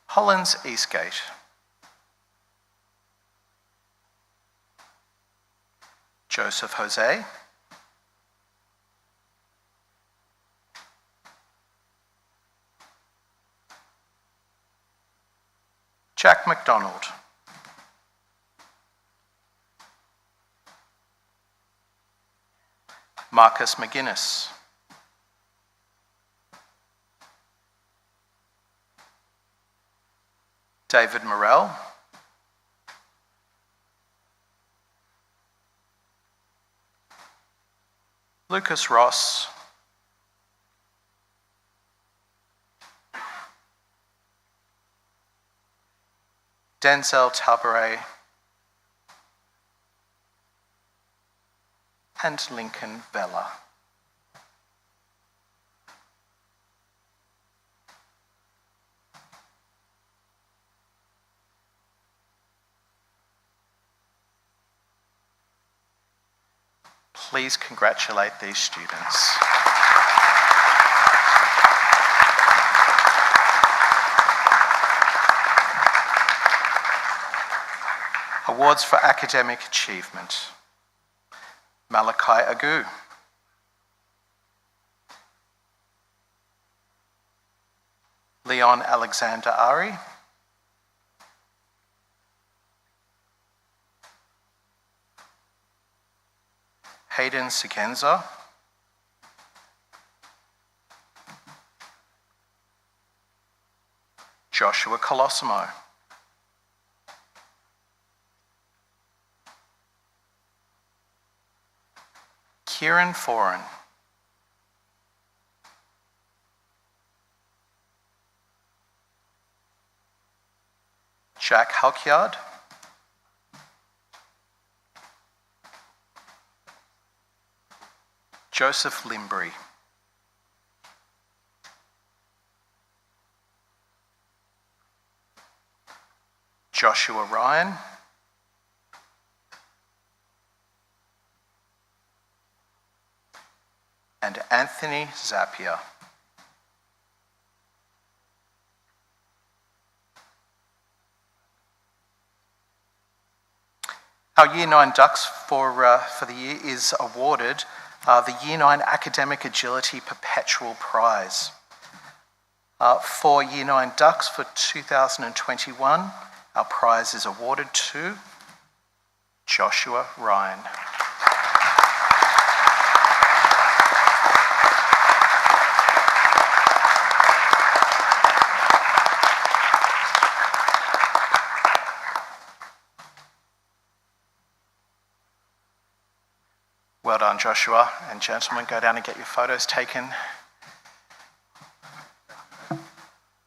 Hollins Eastgate. Joseph Jose. Jack McDonald. Marcus McGuinness. David Morell, Lucas Ross, Denzel Tabaret, and Lincoln Vella. Please congratulate these students. Awards for academic achievement. Malachi Agu. Leon Alexander Ari. Hayden Sikenza. Joshua Colosimo. Kieran Foran. Jack Halkyard. Joseph Limbry. Joshua Ryan. And Anthony Zapier. Our Year 9 Ducks for the year is awarded the Year 9 Academic Agility Perpetual Prize. For Year 9 Ducks for 2021, our prize is awarded to Joshua Ryan. Well done, Joshua. And gentlemen, go down and get your photos taken.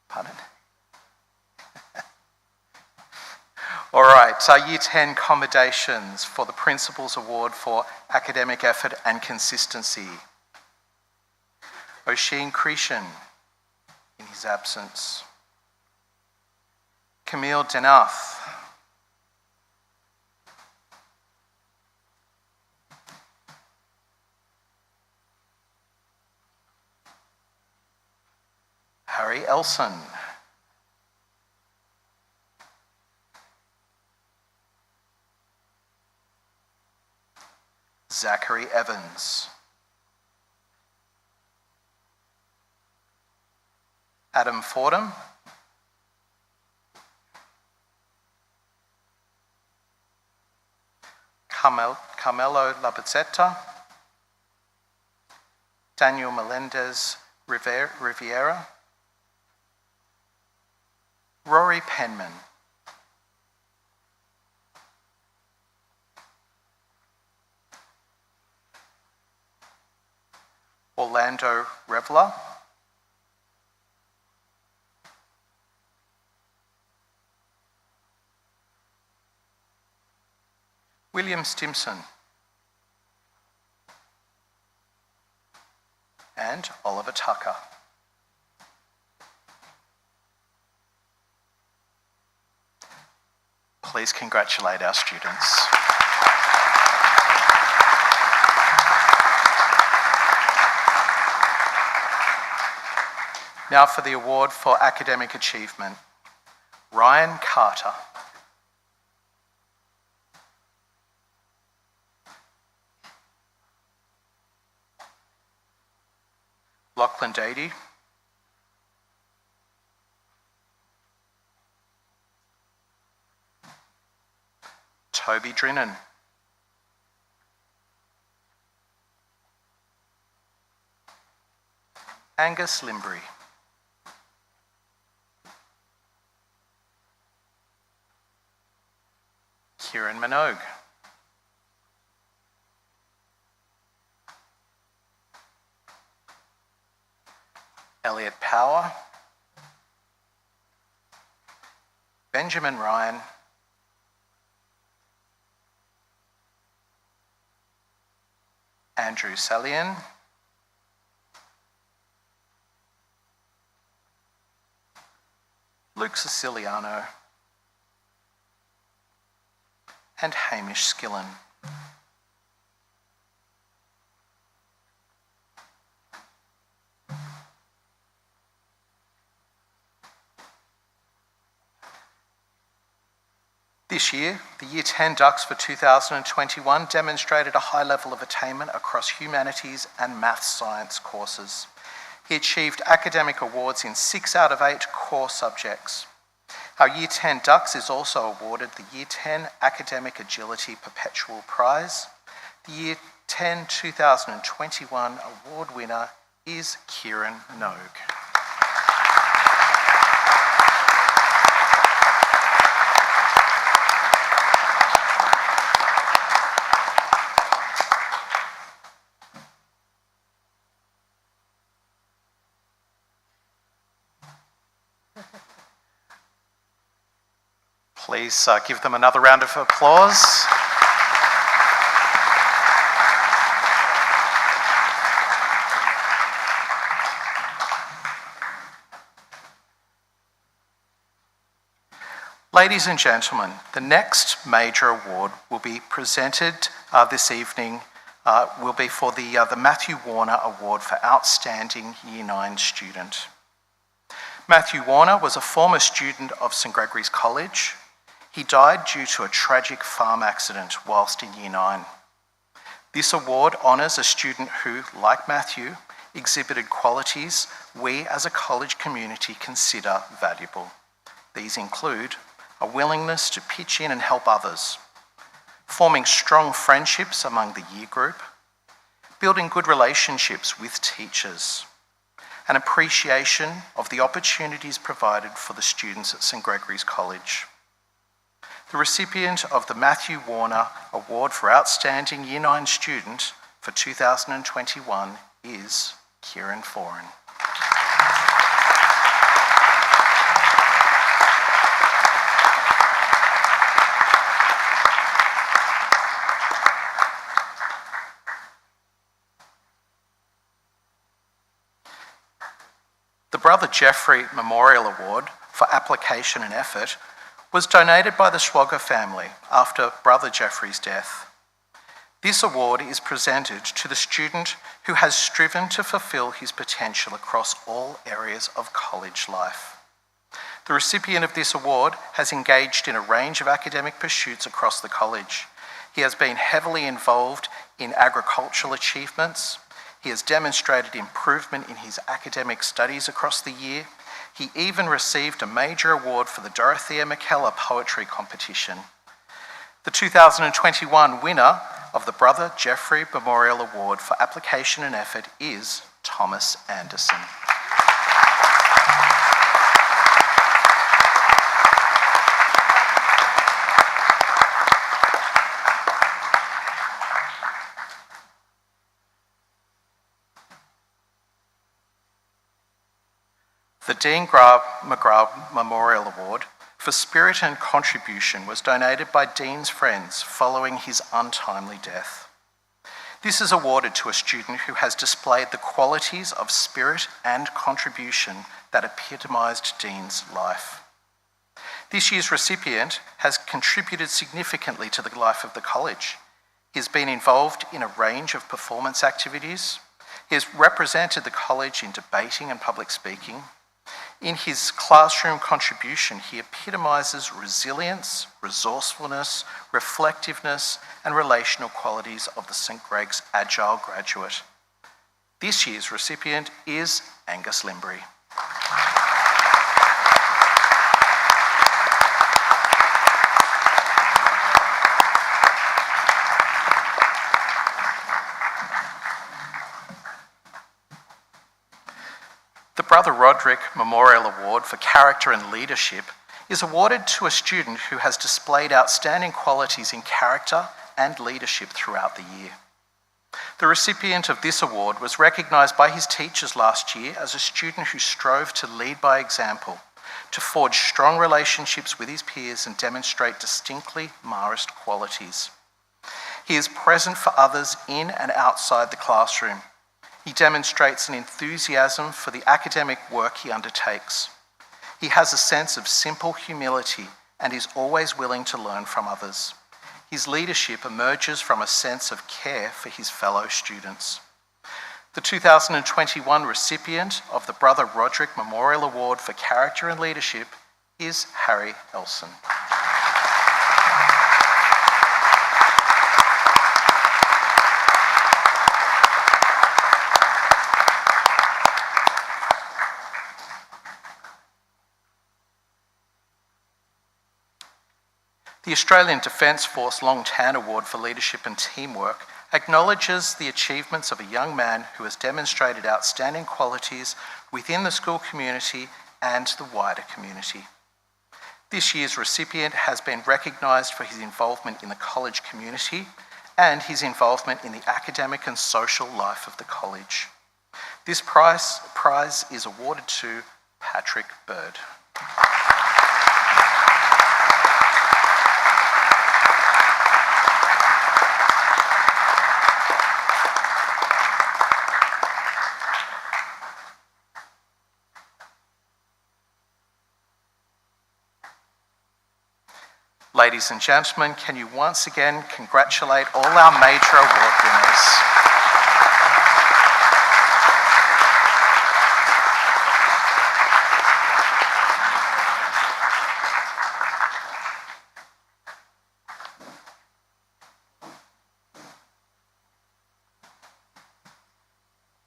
Pardon? All right, our Year 10 commendations for the Principals Award for Academic Effort and Consistency. Oisin Crescian, in his absence. Camille Denath. Harry Elson. Zachary Evans. Adam Fordham. Carmelo Labazzetta. Daniel Melendez Riviera. Rory Penman. Orlando Revler. William Stimson. And Oliver Tucker. Please congratulate our students. Now for the award for academic achievement. Ryan Carter. Lachlan Dady. Toby Drinnan. Angus Limbry. Kieran Minogue. Elliot Power. Benjamin Ryan. Andrew Salian. Luke Siciliano. And Hamish Skillen. This year, the Year 10 Ducks for 2021 demonstrated a high level of attainment across humanities and maths science courses. He achieved academic awards in 6 out of 8 core subjects. Our Year 10 Ducks is also awarded the Year 10 Academic Agility Perpetual Prize. The Year 10 2021 award winner is Kieran Minogue. Please give them another round of applause. Ladies and gentlemen, the next major award will be presented this evening will be for the Matthew Warner Award for Outstanding Year 9 Student. Matthew Warner was a former student of St Gregory's College. He died due to a tragic farm accident whilst in Year 9. This award honours a student who, like Matthew, exhibited qualities we as a college community consider valuable. These include a willingness to pitch in and help others, forming strong friendships among the year group, building good relationships with teachers, an appreciation of the opportunities provided for the students at St Gregory's College. The recipient of the Matthew Warner Award for Outstanding Year 9 Student for 2021 is Kieran Foran. The Brother Jeffrey Memorial Award for Application and Effort was donated by the Schwager family after Brother Jeffrey's death. This award is presented to the student who has striven to fulfil his potential across all areas of college life. The recipient of this award has engaged in a range of academic pursuits across the college. He has been heavily involved in agricultural achievements. He has demonstrated improvement in his academic studies across the year. He even received a major award for the Dorothea McKellar Poetry Competition. The 2021 winner of the Brother Jeffrey Memorial Award for Application and Effort is Thomas Anderson. The Dean McGrath Memorial Award for Spirit and Contribution was donated by Dean's friends following his untimely death. This is awarded to a student who has displayed the qualities of spirit and contribution that epitomised Dean's life. This year's recipient has contributed significantly to the life of the college. He has been involved in a range of performance activities. He has represented the college in debating and public speaking. In his classroom contribution, he epitomises resilience, resourcefulness, reflectiveness, and relational qualities of the St Greg's Agile graduate. This year's recipient is Angus Limbury. The Brother Roderick Memorial Award for Character and Leadership is awarded to a student who has displayed outstanding qualities in character and leadership throughout the year. The recipient of this award was recognised by his teachers last year as a student who strove to lead by example, to forge strong relationships with his peers and demonstrate distinctly Marist qualities. He is present for others in and outside the classroom. He demonstrates an enthusiasm for the academic work he undertakes. He has a sense of simple humility and is always willing to learn from others. His leadership emerges from a sense of care for his fellow students. The 2021 recipient of the Brother Roderick Memorial Award for Character and Leadership is Harry Elson. The Australian Defence Force Long Tan Award for Leadership and Teamwork acknowledges the achievements of a young man who has demonstrated outstanding qualities within the school community and the wider community. This year's recipient has been recognised for his involvement in the college community and his involvement in the academic and social life of the college. This prize is awarded to Patrick Bird. Ladies and gentlemen, can you once again congratulate all our major award winners?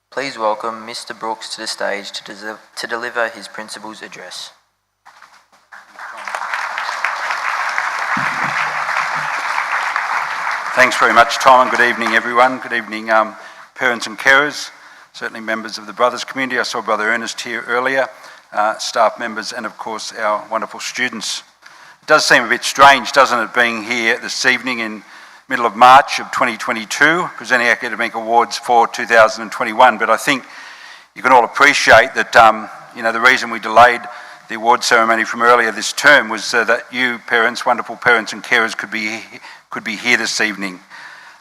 Please welcome Mr. Brooks to the stage to deliver his principal's address. Thanks very much, Tom, and good evening, everyone. Good evening, parents and carers, certainly members of the Brothers community. I saw Brother Ernest here earlier, staff members, and of course our wonderful students. It does seem a bit strange, doesn't it, being here this evening in middle of March of 2022, presenting academic awards for 2021, but I think you can all appreciate that the reason we delayed the award ceremony from earlier this term was that you parents, wonderful parents and carers could be here this evening.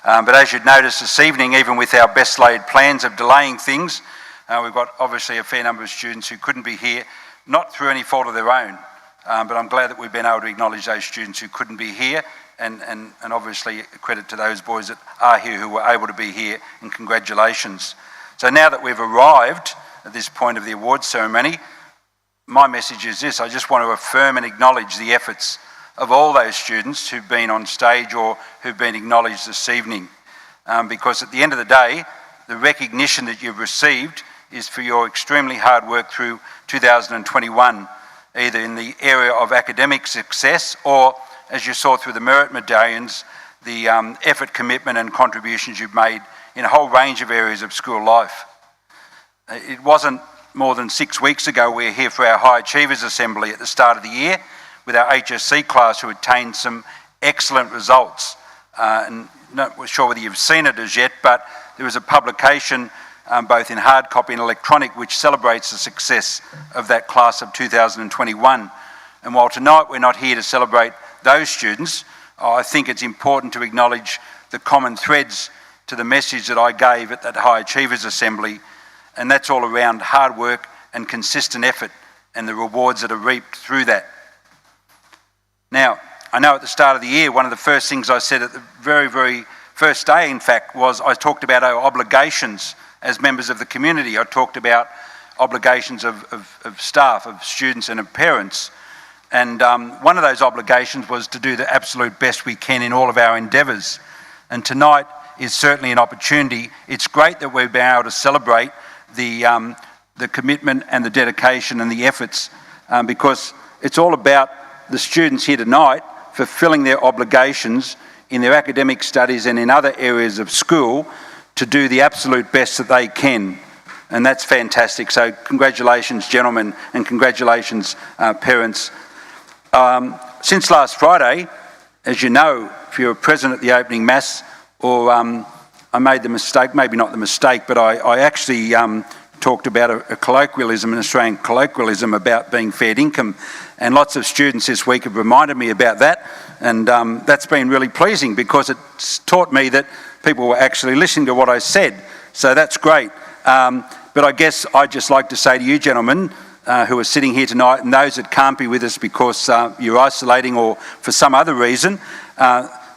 But as you'd notice this evening, even with our best laid plans of delaying things, we've got obviously a fair number of students who couldn't be here, not through any fault of their own, but I'm glad that we've been able to acknowledge those students who couldn't be here, and obviously credit to those boys that are here who were able to be here, and congratulations. So now that we've arrived at this point of the award ceremony, my message is this: I just want to affirm and acknowledge the efforts of all those students who've been on stage or who've been acknowledged this evening. Because at the end of the day, the recognition that you've received is for your extremely hard work through 2021, either in the area of academic success or, as you saw through the merit medallions, the effort, commitment and contributions you've made in a whole range of areas of school life. It wasn't more than 6 weeks ago we were here for our High Achievers Assembly at the start of the year with our HSC class who attained some excellent results. And not sure whether you've seen it as yet, but there was a publication both in hard copy and electronic which celebrates the success of that class of 2021. And while tonight we're not here to celebrate those students, I think it's important to acknowledge the common threads to the message that I gave at that High Achievers Assembly, and that's all around hard work and consistent effort and the rewards that are reaped through that. Now, I know at the start of the year, one of the first things I said at the very, very first day, in fact, was I talked about our obligations as members of the community. I talked about obligations of staff, of students and of parents. And one of those obligations was to do the absolute best we can in all of our endeavours. And tonight is certainly an opportunity. It's great that we've been able to celebrate the commitment and the dedication and the efforts because it's all about the students here tonight fulfilling their obligations in their academic studies and in other areas of school to do the absolute best that they can. And that's fantastic. So congratulations, gentlemen, and congratulations, parents. Since last Friday, as you know, if you were present at the opening mass, or I made the mistake, maybe not the mistake, but I actually talked about a colloquialism, an Australian colloquialism about being fair income, and lots of students this week have reminded me about that, and that's been really pleasing because it's taught me that people were actually listening to what I said, so that's great. But I guess I'd just like to say to you gentlemen who are sitting here tonight, and those that can't be with us because you're isolating or for some other reason,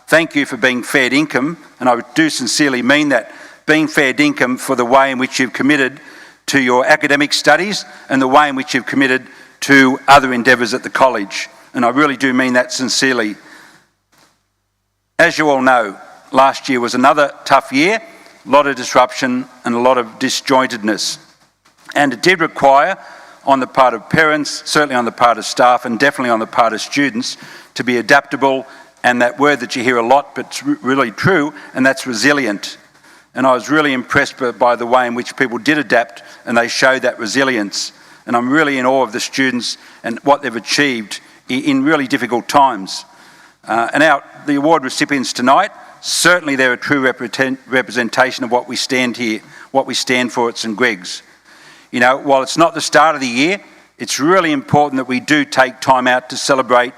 thank you for being fair income, and I do sincerely mean that, being fair income for the way in which you've committed to your academic studies and the way in which you've committed to other endeavours at the college. And I really do mean that sincerely. As you all know, last year was another tough year, a lot of disruption and a lot of disjointedness. And it did require, on the part of parents, certainly on the part of staff and definitely on the part of students, to be adaptable, and that word that you hear a lot but it's really true, and that's resilient. And I was really impressed by the way in which people did adapt and they showed that resilience. And I'm really in awe of the students and what they've achieved in really difficult times. The award recipients tonight, certainly they're a true representation of what we stand here, what we stand for at St Greg's. You know, while it's not the start of the year, it's really important that we do take time out to celebrate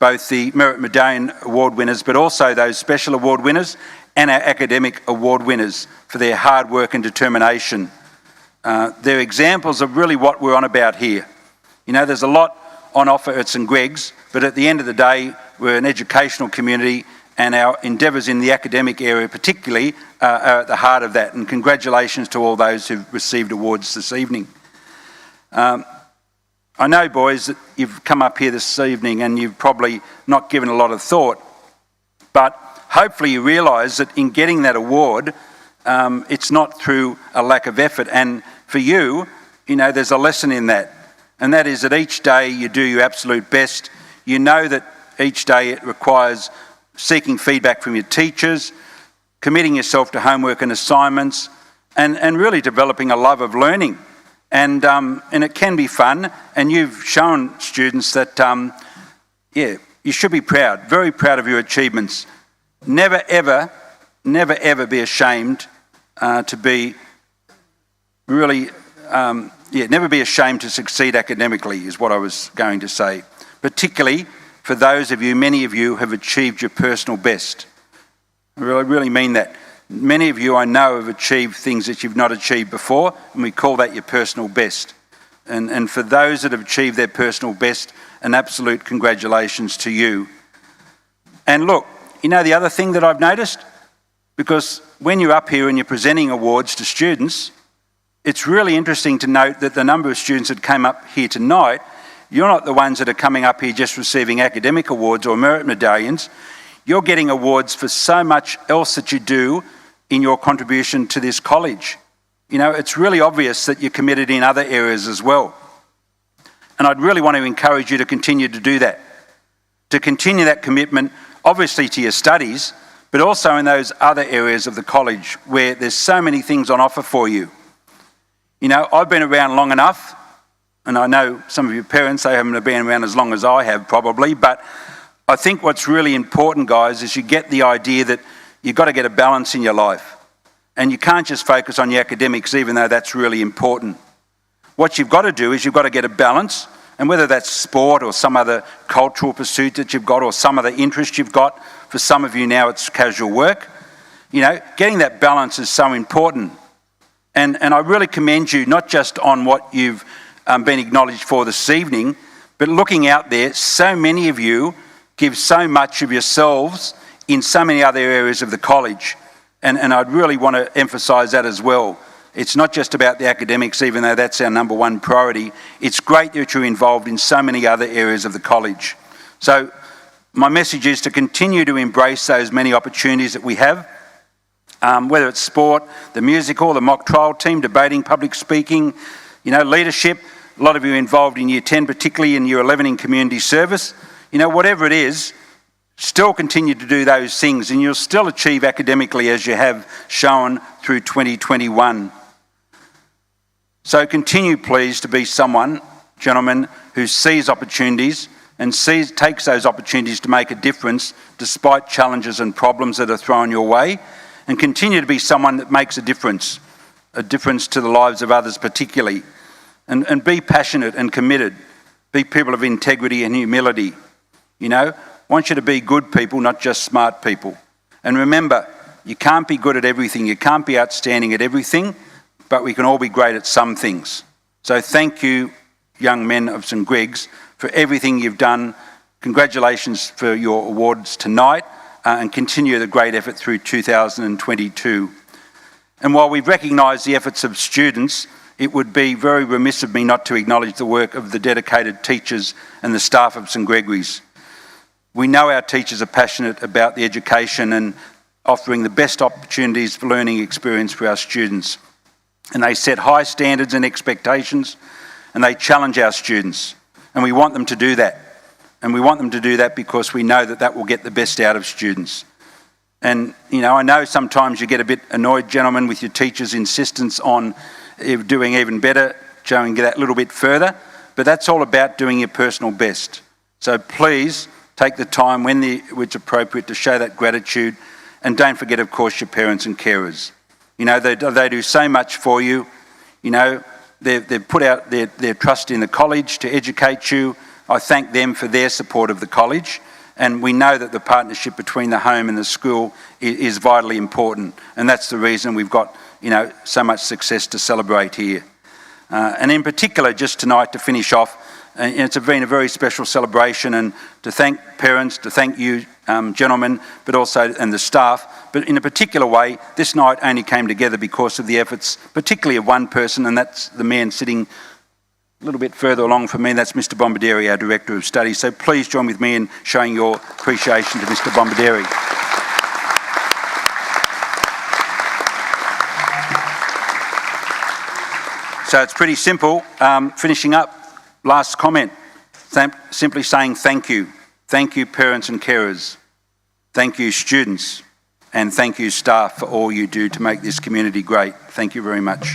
both the Merit Medallion award winners, but also those special award winners and our academic award winners for their hard work and determination. They're examples of really what we're on about here. You know, there's a lot on offer at St Greg's, but at the end of the day, we're an educational community and our endeavours in the academic area particularly are at the heart of that. And congratulations to all those who've received awards this evening. I know, boys, that you've come up here this evening and you've probably not given a lot of thought, but hopefully you realise that in getting that award, it's not through a lack of effort. And for you, you know, there's a lesson in that. And that is that each day you do your absolute best. You know that each day it requires seeking feedback from your teachers, committing yourself to homework and assignments, and really developing a love of learning. And it can be fun. And you've shown students that, you should be proud, very proud of your achievements. Never ever be ashamed to be really, never be ashamed to succeed academically is what I was going to say. Particularly for those of you, many of you have achieved your personal best. I really mean that. Many of you I know have achieved things that you've not achieved before, and we call that your personal best. And for those that have achieved their personal best, an absolute congratulations to you. And look, you know the other thing that I've noticed? Because when you're up here and you're presenting awards to students, it's really interesting to note that the number of students that came up here tonight, you're not the ones that are coming up here just receiving academic awards or merit medallions. You're getting awards for so much else that you do in your contribution to this college. You know, it's really obvious that you're committed in other areas as well. And I'd really want to encourage you to continue to do that. To continue that commitment, obviously to your studies, but also in those other areas of the college where there's so many things on offer for you. You know, I've been around long enough, and I know some of your parents, they haven't been around as long as I have probably, but I think what's really important, guys, is you get the idea that you've got to get a balance in your life. And you can't just focus on your academics, even though that's really important. What you've got to do is you've got to get a balance, and whether that's sport or some other cultural pursuit that you've got or some other interest you've got, for some of you now it's casual work, you know, getting that balance is so important. And I really commend you, not just on what you've been acknowledged for this evening, but looking out there, so many of you give so much of yourselves in so many other areas of the college. And I'd really want to emphasise that as well. It's not just about the academics, even though that's our number one priority. It's great that you're involved in so many other areas of the college. So my message is to continue to embrace those many opportunities that we have, whether it's sport, the musical, the mock trial team, debating, public speaking, you know, leadership. A lot of you involved in Year 10, particularly in Year 11 in community service. You know, whatever it is, still continue to do those things and you'll still achieve academically as you have shown through 2021. So continue, please, to be someone, gentlemen, who sees opportunities, and takes those opportunities to make a difference despite challenges and problems that are thrown your way, and continue to be someone that makes a difference to the lives of others particularly. And be passionate and committed. Be people of integrity and humility. You know, I want you to be good people, not just smart people. And remember, you can't be good at everything. You can't be outstanding at everything, but we can all be great at some things. So thank you, young men of St Greg's, for everything you've done. Congratulations for your awards tonight, and continue the great effort through 2022. And while we've recognised the efforts of students, it would be very remiss of me not to acknowledge the work of the dedicated teachers and the staff of St Gregory's. We know our teachers are passionate about the education and offering the best opportunities for learning experience for our students. And they set high standards and expectations, and they challenge our students. And we want them to do that. And we want them to do that because we know that that will get the best out of students. And, you know, I know sometimes you get a bit annoyed, gentlemen, with your teachers' insistence on doing even better, showing that little bit further, but that's all about doing your personal best. So please take the time when it's appropriate to show that gratitude, and don't forget, of course, your parents and carers. You know, they do so much for you. You know, they've put out their trust in the college to educate you. I thank them for their support of the college, and we know that the partnership between the home and the school is vitally important, and that's the reason we've got, you know, so much success to celebrate here. And in particular, just tonight to finish off, it's been a very special celebration, and to thank parents, to thank you gentlemen, but also and the staff. But in a particular way, this night only came together because of the efforts, particularly of one person, and that's the man sitting a little bit further along from me, and that's Mr Bombaderi, our Director of Studies. So please join with me in showing your appreciation to Mr Bombaderi. So it's pretty simple. Finishing up, last comment, simply saying thank you. Thank you, parents and carers. Thank you, students. And thank you, staff, for all you do to make this community great. Thank you very much.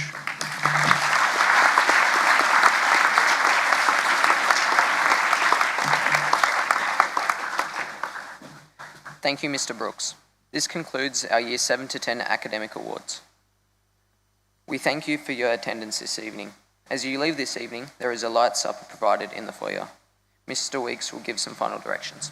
Thank you, Mr Brooks. This concludes our Year 7 to 10 Academic Awards. We thank you for your attendance this evening. As you leave this evening, there is a light supper provided in the foyer. Mr Weeks will give some final directions.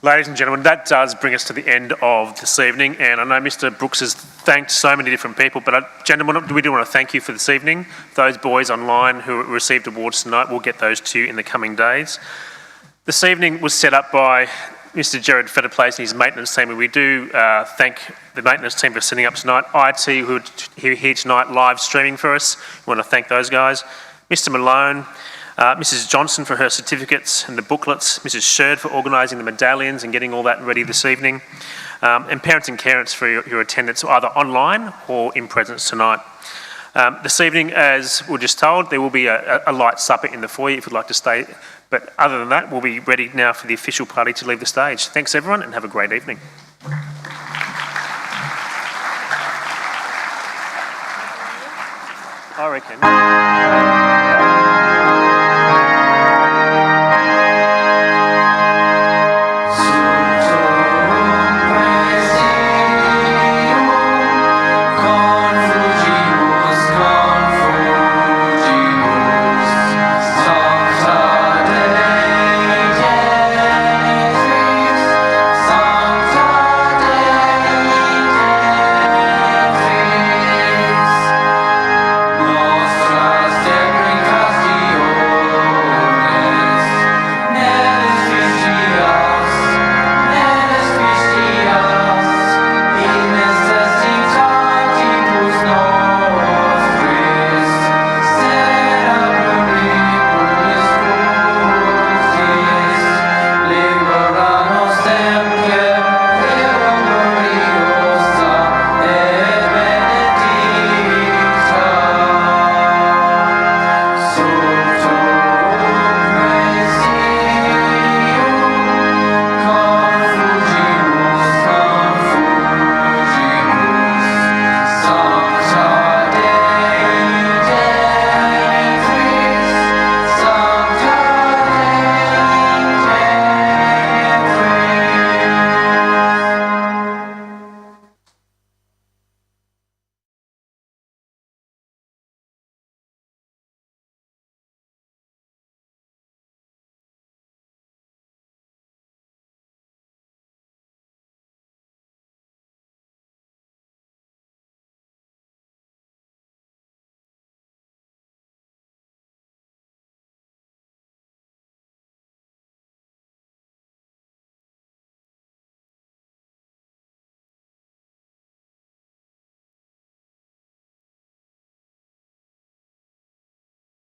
Ladies and gentlemen, that does bring us to the end of this evening, and I know Mr Brooks has thanked so many different people, but gentlemen, we do want to thank you for this evening. Those boys online who received awards tonight, we'll get those to you in the coming days. This evening was set up by Mr Gerard Fetterplace and his maintenance team, and we do thank the maintenance team for setting up tonight. IT, who are here tonight live streaming for us, we want to thank those guys. Mr Malone, Mrs Johnson for her certificates and the booklets, Mrs Sherd for organising the medallions and getting all that ready this evening, and parents and carers for your attendance either online or in presence tonight. This evening, as we were just told, there will be a light supper in the foyer if you'd like to stay, but other than that, we'll be ready now for the official party to leave the stage. Thanks everyone, and have a great evening. I reckon.